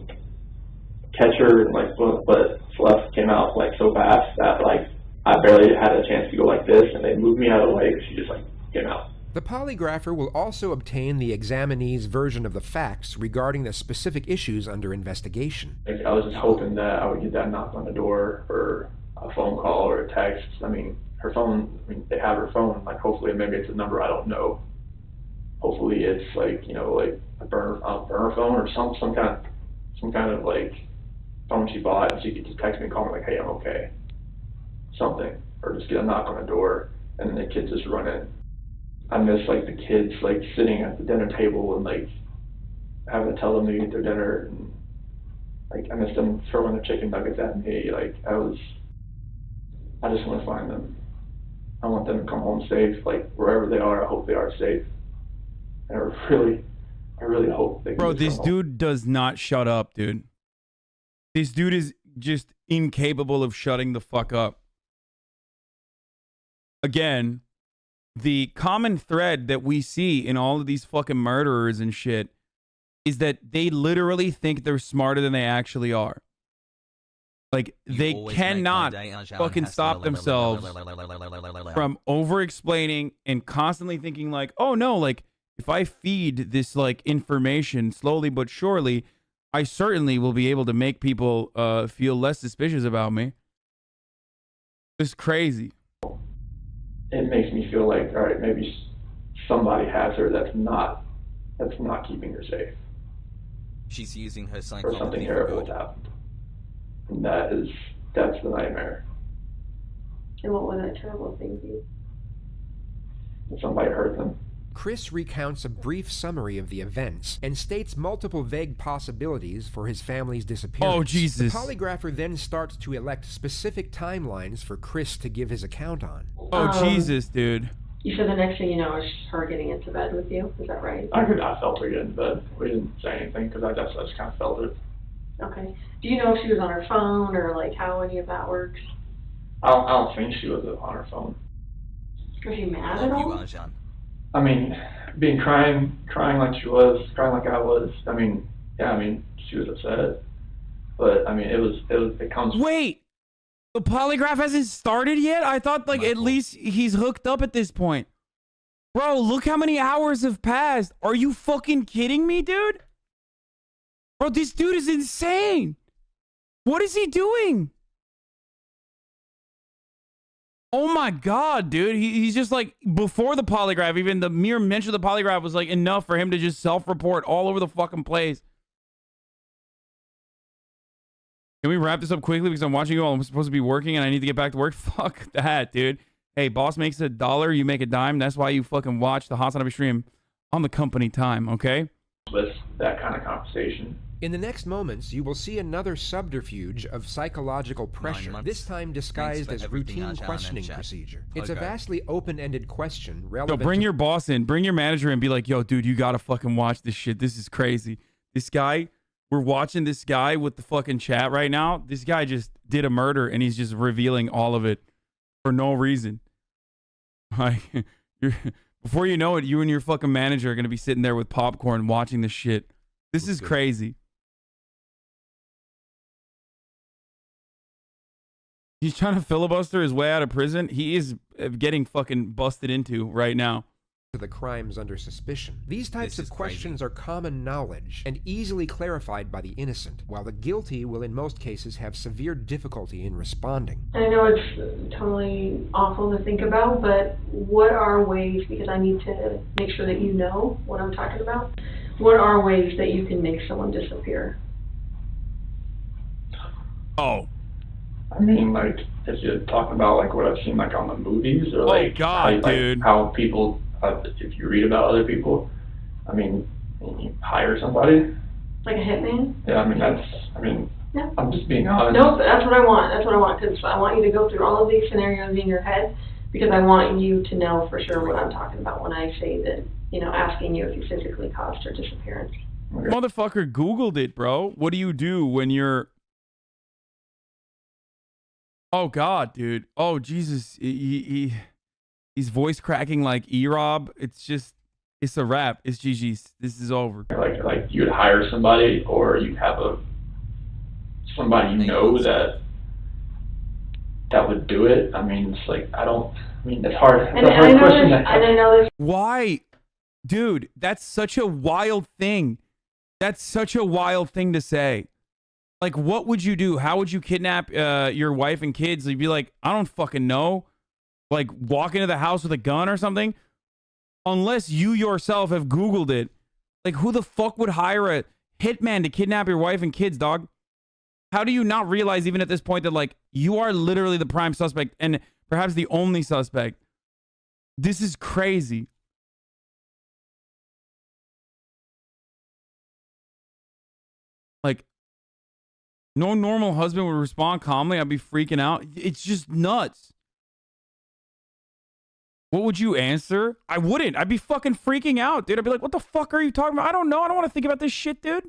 catch her. And, like, but Celeste came out, like, so fast that, like, I barely had a chance to go like this. And they moved me out of the way because she just, like, came out. The polygrapher will also obtain the examinee's version of the facts regarding the specific issues under investigation. Like, I was just hoping that I would get that knock on the door or a phone call or a text. I mean, her phone, they have her phone, like, hopefully maybe it's a number I don't know. Hopefully it's, like, you know, like a burner phone or some kind of, like, phone she bought, and she could just text me and call me, like, hey, I'm okay. Something. Or just get a knock on the door, and then the kids just run in. I miss, like, the kids, like, sitting at the dinner table and, like, having to tell them to eat their dinner, and, like, I miss them throwing their chicken nuggets at me. Like, I just want to find them. I want them to come home safe. Like, wherever they are, I hope they are safe. And I really hope they can. Bro, this dude does not shut up, dude. This dude is just incapable of shutting the fuck up. Again, the common thread that we see in all of these fucking murderers and shit is that they literally think they're smarter than they actually are. Like, they cannot fucking stop themselves from over-explaining and constantly thinking like, oh no, like, if I feed this, like, information slowly but surely, I certainly will be able to make people feel less suspicious about me. It's crazy. It makes me feel like, all right, maybe somebody has her that's not keeping her safe. She's using her or psychology something for terrible good. has happened. And that's the nightmare. And what would that terrible thing be? That somebody hurt them. Chris recounts a brief summary of the events and states multiple vague possibilities for his family's disappearance. Oh, Jesus. The polygrapher then starts to elect specific timelines for Chris to give his account on. Oh, Jesus, dude. You said the next thing you know is her getting into bed with you. Is that right? I felt her get in bed. We didn't say anything because I just kind of felt it. Okay. Do you know if she was on her phone or like how any of that works? I don't think she was on her phone. Was she mad at Love you, all? Arjan. I mean, crying like she was, crying like I was. I mean, yeah, I mean, she was upset. But I mean, it comes. Wait, the polygraph hasn't started yet? I thought like at Michael. least he's hooked up at this point. Bro, look how many hours have passed. Are you fucking kidding me, dude? Bro, this dude is insane. What is he doing? Oh my God, dude. He's just like, before the polygraph, even the mere mention of the polygraph was like enough for him to just self-report all over the fucking place. Can we wrap this up quickly because I'm watching you all. I'm supposed to be working and I need to get back to work? Fuck that, dude. Hey, boss makes $1, you make a dime. That's why you fucking watch the Hasanabi stream on the company time, okay? With that kind of conversation. In the next moments, you will see another subterfuge of psychological pressure, months. this time disguised Thanks as for everything, routine Arjan, questioning and chat. procedure. It's a Okay. vastly open-ended question Yo, relevant bring to your boss in. Bring your manager in. Be like, yo, dude, you gotta fucking watch this shit. This is crazy. This guy, we're watching this guy with the fucking chat right now. This guy just did a murder and he's just revealing all of it for no reason. Like, before you know it, you and your fucking manager are gonna be sitting there with popcorn watching this shit. This is good. crazy. He's trying to filibuster his way out of prison. He is getting fucking busted into right now. the crimes under suspicion. These types This of is questions are common knowledge and easily clarified by the innocent, while the guilty will in most cases have severe difficulty in responding. And I know it's totally awful to think about, but what are ways, because I need to make sure that you know what I'm talking about, what are ways that you can make someone disappear? Oh. I mean, like, if you're talking about, like, what I've seen, like, on the movies, or, like, God, dude. how people, if you read about other people, I mean, you hire somebody. Like a hitman? Yeah, Yeah. I'm just being honest. Nope, that's what I want. That's what I want, because I want you to go through all of these scenarios in your head, because I want you to know for sure what I'm talking about when I say that, you know, asking you if you physically caused her disappearance. Okay. Motherfucker Googled it, bro. What do you do when you're... Oh, God, dude. Oh, Jesus. He's voice cracking like E-Rob. It's just... It's a wrap. It's GG's. This is over. Like you'd hire somebody, or you have somebody you know that would do it. I mean, it's like, it's hard. It's a hard question. And I know this. Why? Dude, that's such a wild thing. That's such a wild thing to say. Like, what would you do? How would you kidnap your wife and kids? You'd be like, I don't fucking know. Like, walk into the house with a gun or something? Unless you yourself have Googled it. Like, who the fuck would hire a hitman to kidnap your wife and kids, dog? How do you not realize, even at this point, that, like, you are literally the prime suspect and perhaps the only suspect? This is crazy. Like, no normal husband would respond calmly. I'd be freaking out. It's just nuts. What would you answer? I wouldn't. I'd be fucking freaking out, dude. I'd be like, what the fuck are you talking about? I don't know. I don't want to think about this shit, dude.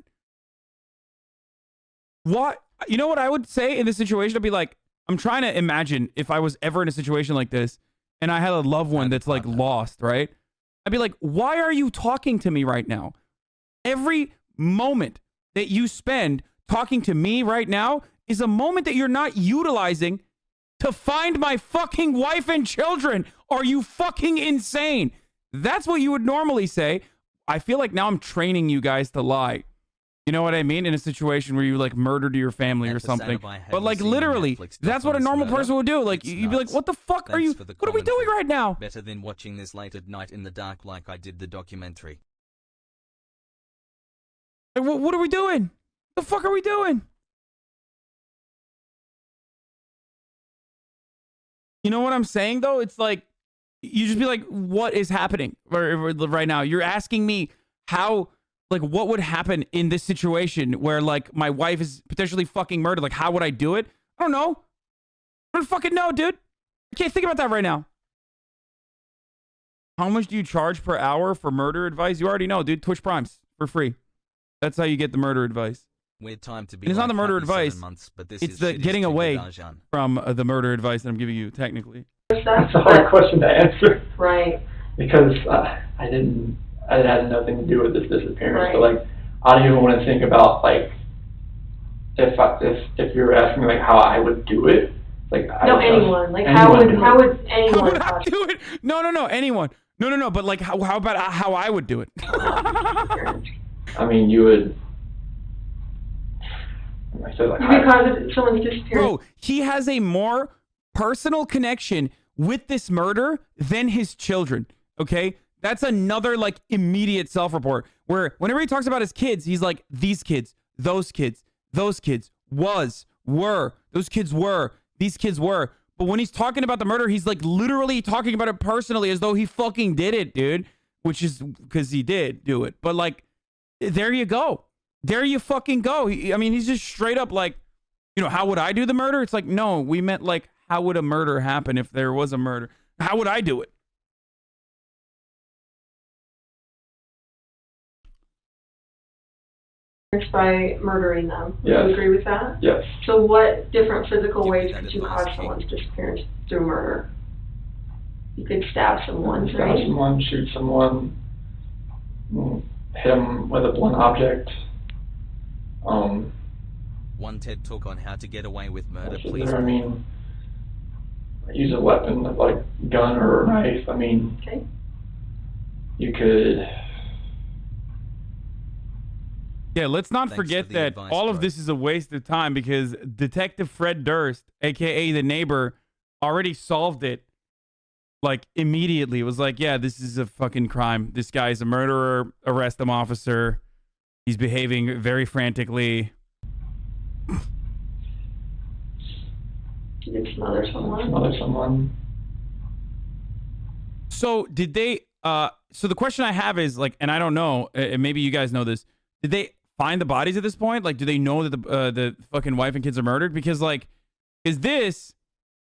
What? You know what I would say in this situation? I'd be like, I'm trying to imagine if I was ever in a situation like this and I had a loved one that's like lost, right? I'd be like, why are you talking to me right now? Every moment that you spend talking to me right now is a moment that you're not utilizing to find my fucking wife and children. Are you fucking insane? That's what you would normally say. I feel like now I'm training you guys to lie. You know what I mean? In a situation where you like murdered your family or something. But like literally, that's what a normal person would do. Like you'd be like, what the fuck are you, what are we doing right now? Better than watching this late at night in the dark like I did the documentary. Like, what are we doing? The fuck are we doing? You know what I'm saying, though? It's like, you just be like, what is happening right now? You're asking me how, like, what would happen in this situation where, like, my wife is potentially fucking murdered? Like, how would I do it? I don't know. I don't fucking know, dude. I can't think about that right now. How much do you charge per hour for murder advice? You already know, dude. Twitch Primes for free. That's how you get the murder advice. Weird time to be And it's not the murder advice. Months, but this it's is the getting away from the murder advice that I'm giving you, technically. That's a hard question to answer. Right. Because it had nothing to do with this disappearance. Right. But like, I don't even want to think about like, if you're asking like how I would do it, like No, anyone. Like how would anyone? How would I do it? No, anyone. No. But like, how about how I would do it? I mean, you would. I said like. Because someone's disappearance. Bro, he has a more personal connection with this murder than his children. Okay, that's another like immediate self-report where whenever he talks about his kids, he's like, these kids, those kids, those kids, were, those kids were, these kids were. But when he's talking about the murder, he's like literally talking about it personally as though he fucking did it, dude. Which is because he did do it. But like, there you go. There you fucking go. I mean, he's just straight up like, you know, how would I do the murder? It's like, no, we meant like, how would a murder happen if there was a murder? How would I do it? By murdering them. Yes. Do you agree with that? Yes. So what different physical ways could you cause someone's disappearance through murder? You could stab someone, Stab right? someone, shoot someone, hit them with a blunt object. One TED talk on how to get away with murder, please. I mean, use a weapon like gun or a knife. I mean, Okay. you could. Yeah, let's not Thanks forget for the that advice, all of bro. this is a waste of time because Detective Fred Durst, aka the neighbor, already solved it like immediately. It was like, yeah, this is a fucking crime. This guy's a murderer. Arrest him, officer. He's behaving very frantically. You could smother someone. Smother someone. So did they? So the question I have is like, and I don't know, and maybe you guys know this. Did they find the bodies at this point? Like, do they know that the fucking wife and kids are murdered? Because like, this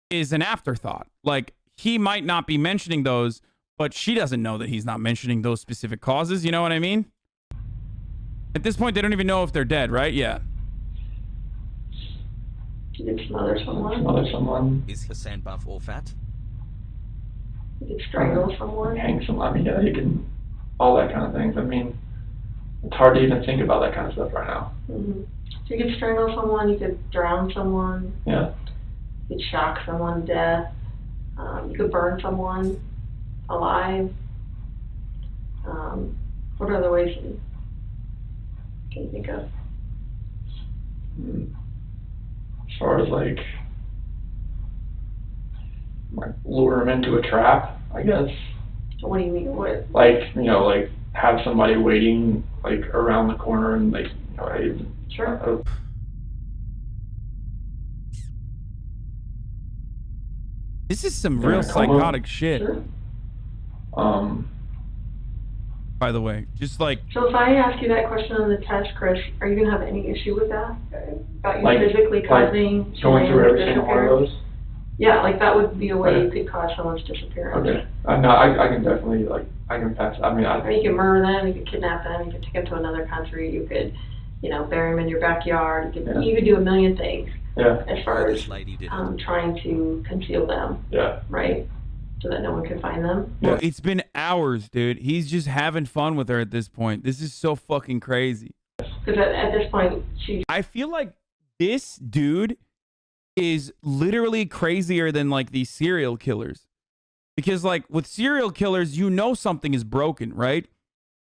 is an afterthought. Like, he might not be mentioning those, but she doesn't know that he's not mentioning those specific causes. You know what I mean? At this point, they don't even know if they're dead, right? Yeah. You could smother someone. Smother someone. Is Hasan buff or fat? You could strangle someone. Hang someone. I mean, yeah, you can. All that kind of things. I mean, it's hard to even think about that kind of stuff right now. Mm-hmm. So you could strangle someone. You could drown someone. Yeah. You could shock someone to death. You could burn someone alive. What other ways can you think of? As far as like lure them into a trap, I guess. What do you mean? What? Like, you know, like have somebody waiting like around the corner and like, you know, hey, Sure. This is some Yeah, real coma. psychotic shit. Sure. By the way, just like, So if I ask you that question on the test, Chris, are you gonna have any issue with that? About you Like- physically like causing going through someone's every single one of disappearance? those. Yeah, like that would be a way you Okay. could cause someone's disappearance. Okay. No, I can definitely like I can pass. I mean, Or you could murder them, you could kidnap them, you could take them to another country, you could, you know, bury them in your backyard. You could, Yeah. you could do a million things yeah, as far Oh, as this lady did. trying to conceal them, yeah. right? So that no one can find them. bro, Yeah. it's been hours, dude. He's just having fun with her at this point. This is so fucking crazy. Because at this point, she's I feel like this dude is literally crazier than like these serial killers. Because like with serial killers, you know something is broken, right?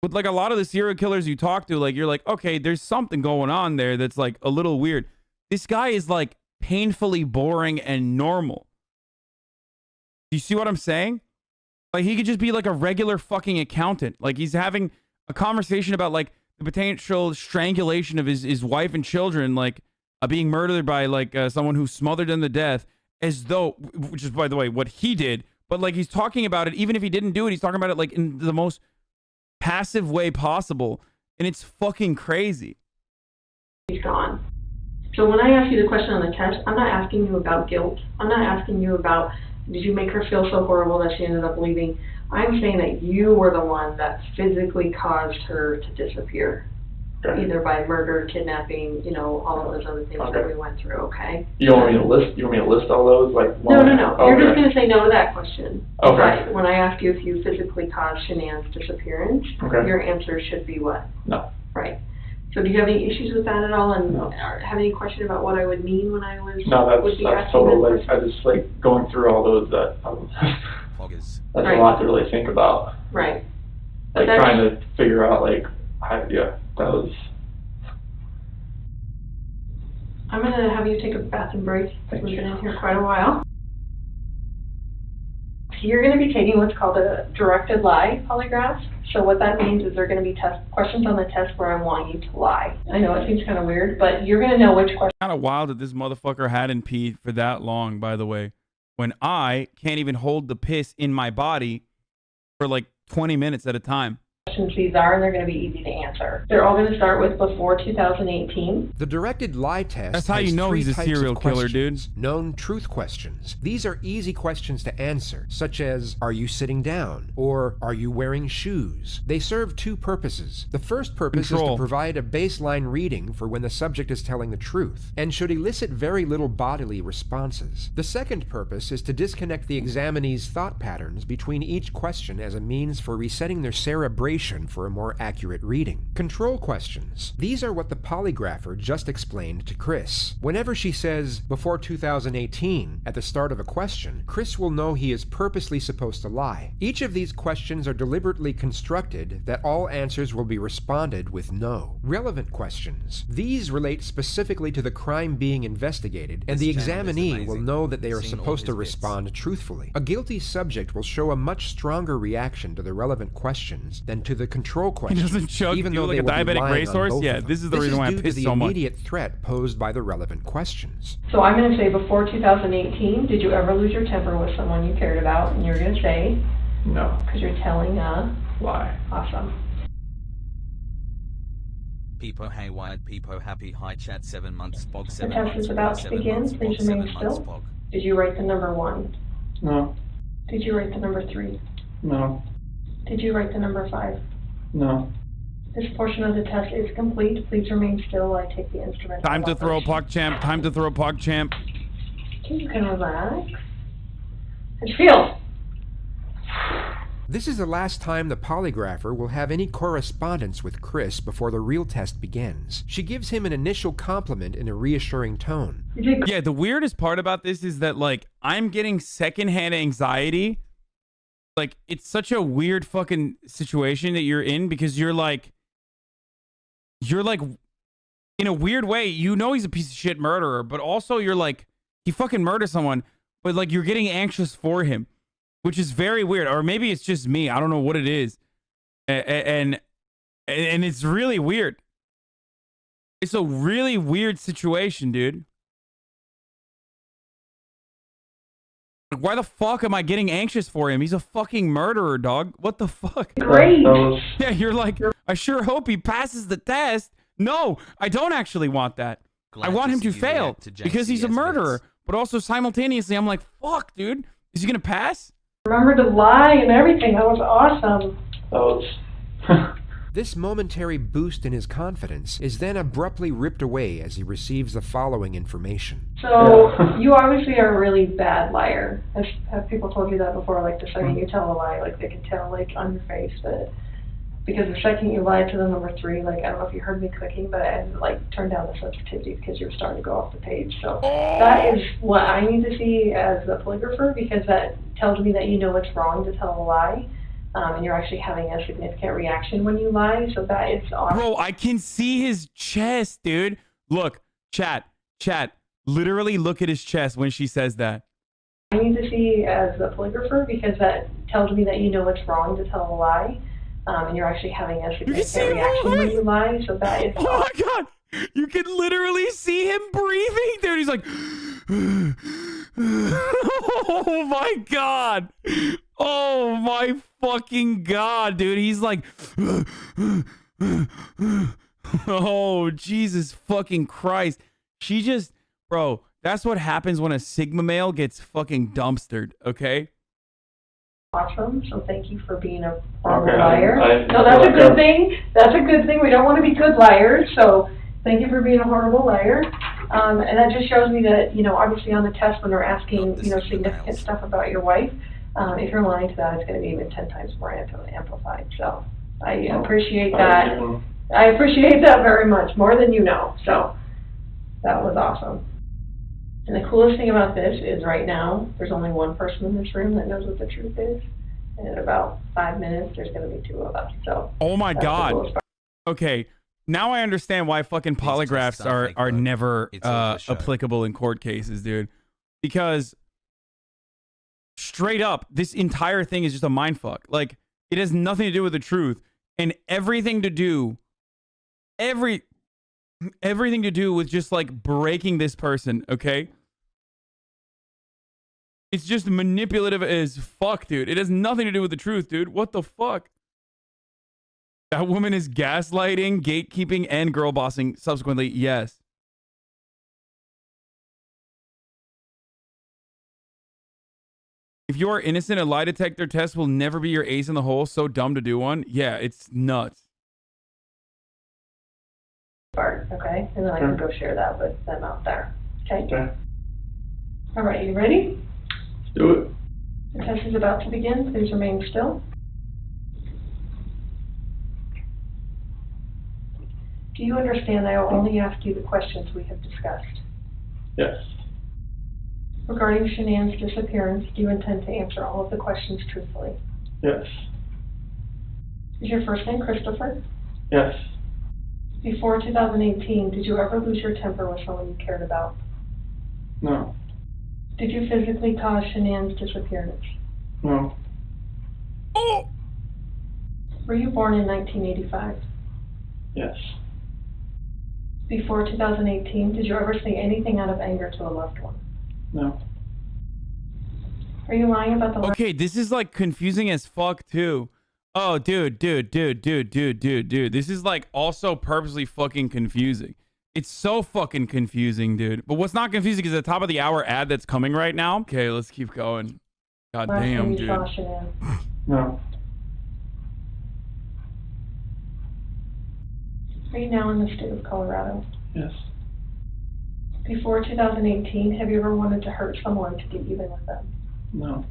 With like a lot of the serial killers you talk to, like you're like, okay, there's something going on there that's like a little weird. This guy is like painfully boring and normal. You see what I'm saying? Like he could just be like a regular fucking accountant. Like he's having a conversation about like the potential strangulation of his wife and children, like being murdered by like someone who smothered them to death, as though, which is, by the way, what he did. But like he's talking about it, even if he didn't do it, he's talking about it like in the most passive way possible, and it's fucking crazy. He's gone. So when I ask you the question on the test, I'm not asking you about guilt. I'm not asking you about, did you make her feel so horrible that she ended up leaving? I'm saying that you were the one that physically caused her to disappear. Okay. Either by murder, kidnapping, you know, all of those other things that we went through, okay? You want me to list? You want me to list all those? Like No. Okay. You're just going to say no to that question. Okay. Right. When I ask you if you physically caused Shanann's disappearance, Okay. your answer should be what? No. Right. So do you have any issues with that at all, and No. have any question about what I would mean when I was No, would be that's asking total. that Like question? I just like going through all those that. Foggers. That's Right. a lot to really think about. Right. But Like that's- trying to figure out like, that was. I'm going to have you take a bathroom break, because we've been in here quite a while. So you're going to be taking what's called a directed lie polygraph. So what that means is there are going to be questions on the test where I want you to lie. I know it seems kind of weird, but you're going to know which question. Kind of wild that this motherfucker hadn't peed for that long, by the way, when I can't even hold the piss in my body for like 20 minutes at a time. Questions these are, and they're going to be easy to answer. They're all going to start with before 2018. The directed lie test That's how has you know three he's a types serial of killer, dude. questions. Known truth questions. These are easy questions to answer, such as, are you sitting down? Or, are you wearing shoes? They serve two purposes. The first purpose is to provide a baseline reading for when the subject is telling the truth, and should elicit very little bodily responses. The second purpose is to disconnect the examinee's thought patterns between each question as a means for resetting their cerebration for a more accurate reading. Control questions. These are what the polygrapher just explained to Chris. Whenever she says, before 2018, at the start of a question, Chris will know he is purposely supposed to lie. Each of these questions are deliberately constructed that all answers will be responded with no. Relevant questions. These relate specifically to the crime being investigated, and the examinee will know that they are supposed to respond truthfully. A guilty subject will show a much stronger reaction to the relevant questions than to the control questions. He doesn't choke even you though like they a will be diabetic lying on racehorse? both Yeah, of them. this is the reason why I due to piss the so much. immediate threat posed by the relevant questions. So I'm going to say before 2018, did you ever lose your temper with someone you cared about? And you're going to say, No. because you're telling a Lie. awesome. Peepo haywired, Peepo happy, high chat, 7 months, Spog, 7 test months, is about to 7 begin. months, Please Spog, 7 remain months, still. Spog. Did you write the number 1? No. Did you write the number 3? No. Did you write the number 5? No. This portion of the test is complete. Please remain still while I take the instrument. Time to throw PogChamp. Time to throw PogChamp. You can relax. How'd you feel? This is the last time the polygrapher will have any correspondence with Chris before the real test begins. She gives him an initial compliment in a reassuring tone. Yeah, the weirdest part about this is that, like, I'm getting secondhand anxiety. Like, it's such a weird fucking situation that you're in, because you're like, in a weird way, you know he's a piece of shit murderer, but also you're like, he fucking murdered someone, but like you're getting anxious for him, which is very weird. Or maybe it's just me. I don't know what it is. And it's really weird. It's a really weird situation, dude. Like, why the fuck am I getting anxious for him? He's a fucking murderer, dog. What the fuck? Great. Yeah, you're like, I sure hope he passes the test. No, I don't actually want that. I want him to fail because he's a murderer. But also simultaneously, I'm like, fuck, dude. Is he going to pass? Remember to lie and everything. That was awesome. That was. This momentary boost in his confidence is then abruptly ripped away as he receives the following information. So, you obviously are a really bad liar. Have people told you that before? Like, the second you tell a lie, like, they can tell, like, on your face that... Because the second you lied to the number 3, like, I don't know if you heard me clicking, but I had to, like, turn down the sensitivity because you were starting to go off the page. So, that is what I need to see as a polygrapher, because that tells me that you know it's wrong to tell a lie. And you're actually having a significant reaction when you lie, so that is awesome. Bro, I can see his chest, dude. Look, chat, literally look at his chest when she says that. I need to see as a polygrapher, because that tells me that you know it's wrong to tell a lie. and you're actually having a You can see significant him reaction when moving. you lie, so that is Oh my god! You can literally see him breathing, dude. He's like, oh my god! Oh my fucking god, dude. He's like, oh Jesus fucking Christ. She just, bro, that's what happens when a Sigma male gets fucking dumpstered, okay? watch them, so thank you for being a horrible liar. No, that's a good thing. That's a good thing. We don't want to be good liars, so thank you for being a horrible liar. And that just shows me that, you know, obviously on the test when they're asking, you know, significant stuff about your wife, if you're lying to that, it's going to be even 10 times more amplified. So I appreciate that. I appreciate that very much, more than you know. So that was awesome. And the coolest thing about this is right now, there's only one person in this room that knows what the truth is. And in about 5 minutes, there's going to be 2 of us. So. Oh my god. Okay. Now I understand why fucking polygraphs are never applicable in court cases, dude. Because straight up, this entire thing is just a mindfuck. Like, it has nothing to do with the truth and everything to do with just like breaking this person, okay? It's just manipulative as fuck, dude. It has nothing to do with the truth, dude. What the fuck? That woman is gaslighting, gatekeeping, and girl bossing subsequently. Yes. If you are innocent, a lie detector test will never be your ace in the hole. So dumb to do one. Yeah, it's nuts. Okay, and then I can go share that with them out there. Okay? All right, you ready? Let's do it. The test is about to begin. Please remain still. Do you understand I will only ask you the questions we have discussed? Yes. Regarding Shanann's disappearance, do you intend to answer all of the questions truthfully? Yes. Is your first name Christopher? Yes. Before 2018, did you ever lose your temper with someone you cared about? No. Did you physically cause Shanann's disappearance? No. Oh! Were you born in 1985? Yes. Before 2018, did you ever say anything out of anger to a loved one? No. Are you lying about the... Okay, this is like confusing as fuck too. Oh, dude. This is like also purposely fucking confusing. It's so fucking confusing, dude. But what's not confusing is the top of the hour ad that's coming right now. Okay, let's keep going. God damn, dude. No. Are you now in the state of Colorado? Yes. Before 2018, have you ever wanted to hurt someone to get even with them? No.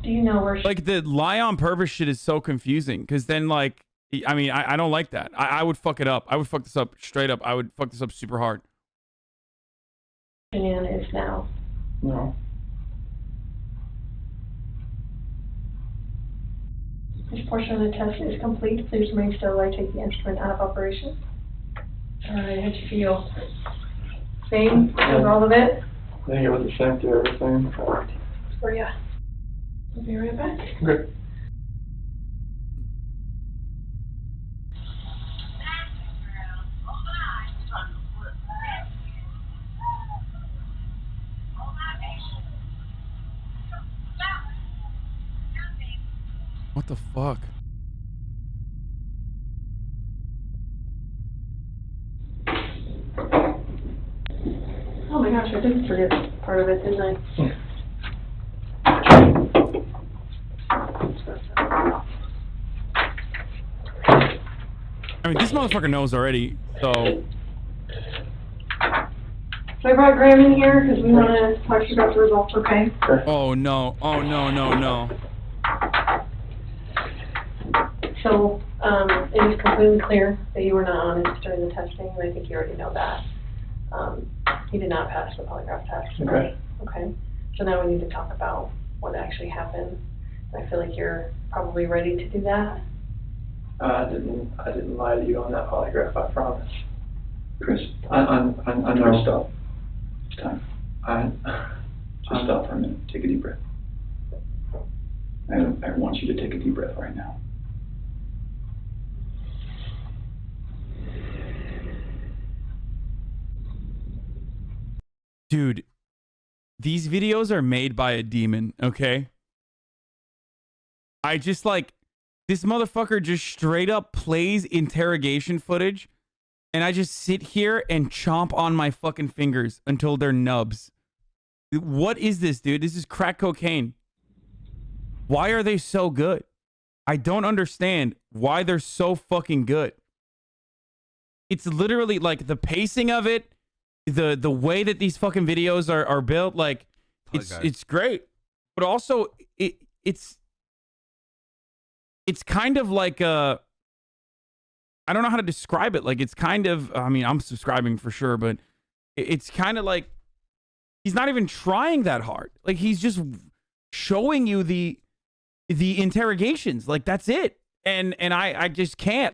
Do you know where... Like, the lie on purpose shit is so confusing, because then, like, I mean, I don't like that. I would fuck it up. I would fuck this up straight up. I would fuck this up super hard. Shanann is now. No. This portion of the test is complete. Please remain still while I take the instrument out of operation. All right, how'd you feel? Same as all of it? I think it was the same to everything. For ya. I'll be right back. Okay. What the fuck? Oh my gosh, I did forget part of it, didn't I? I mean, this motherfucker knows already, so... So I brought Graham in here because we want to talk to you about the results, okay? Oh no, oh no. So, it is completely clear that you were not honest during the testing, and I think you already know that. You did not pass the polygraph test. Okay. Okay. So now we need to talk about what actually happened. I feel like you're probably ready to do that. I didn't lie to you on that polygraph, I promise. Chris, I know. Stop. It's time. Just stop for a minute. Take a deep breath. I want you to take a deep breath right now. Dude, these videos are made by a demon, okay? I just like, this motherfucker just straight up plays interrogation footage, and I just sit here and chomp on my fucking fingers until they're nubs. What is this, dude? This is crack cocaine. Why are they so good? I don't understand why they're so fucking good. It's literally like the pacing of it, the way that these fucking videos are built, like it's great. But also it's kind of like I don't know how to describe it. Like it's kind of, I mean, I'm subscribing for sure, but it's kind of like he's not even trying that hard. Like he's just showing you the interrogations. Like that's it. And I just can't.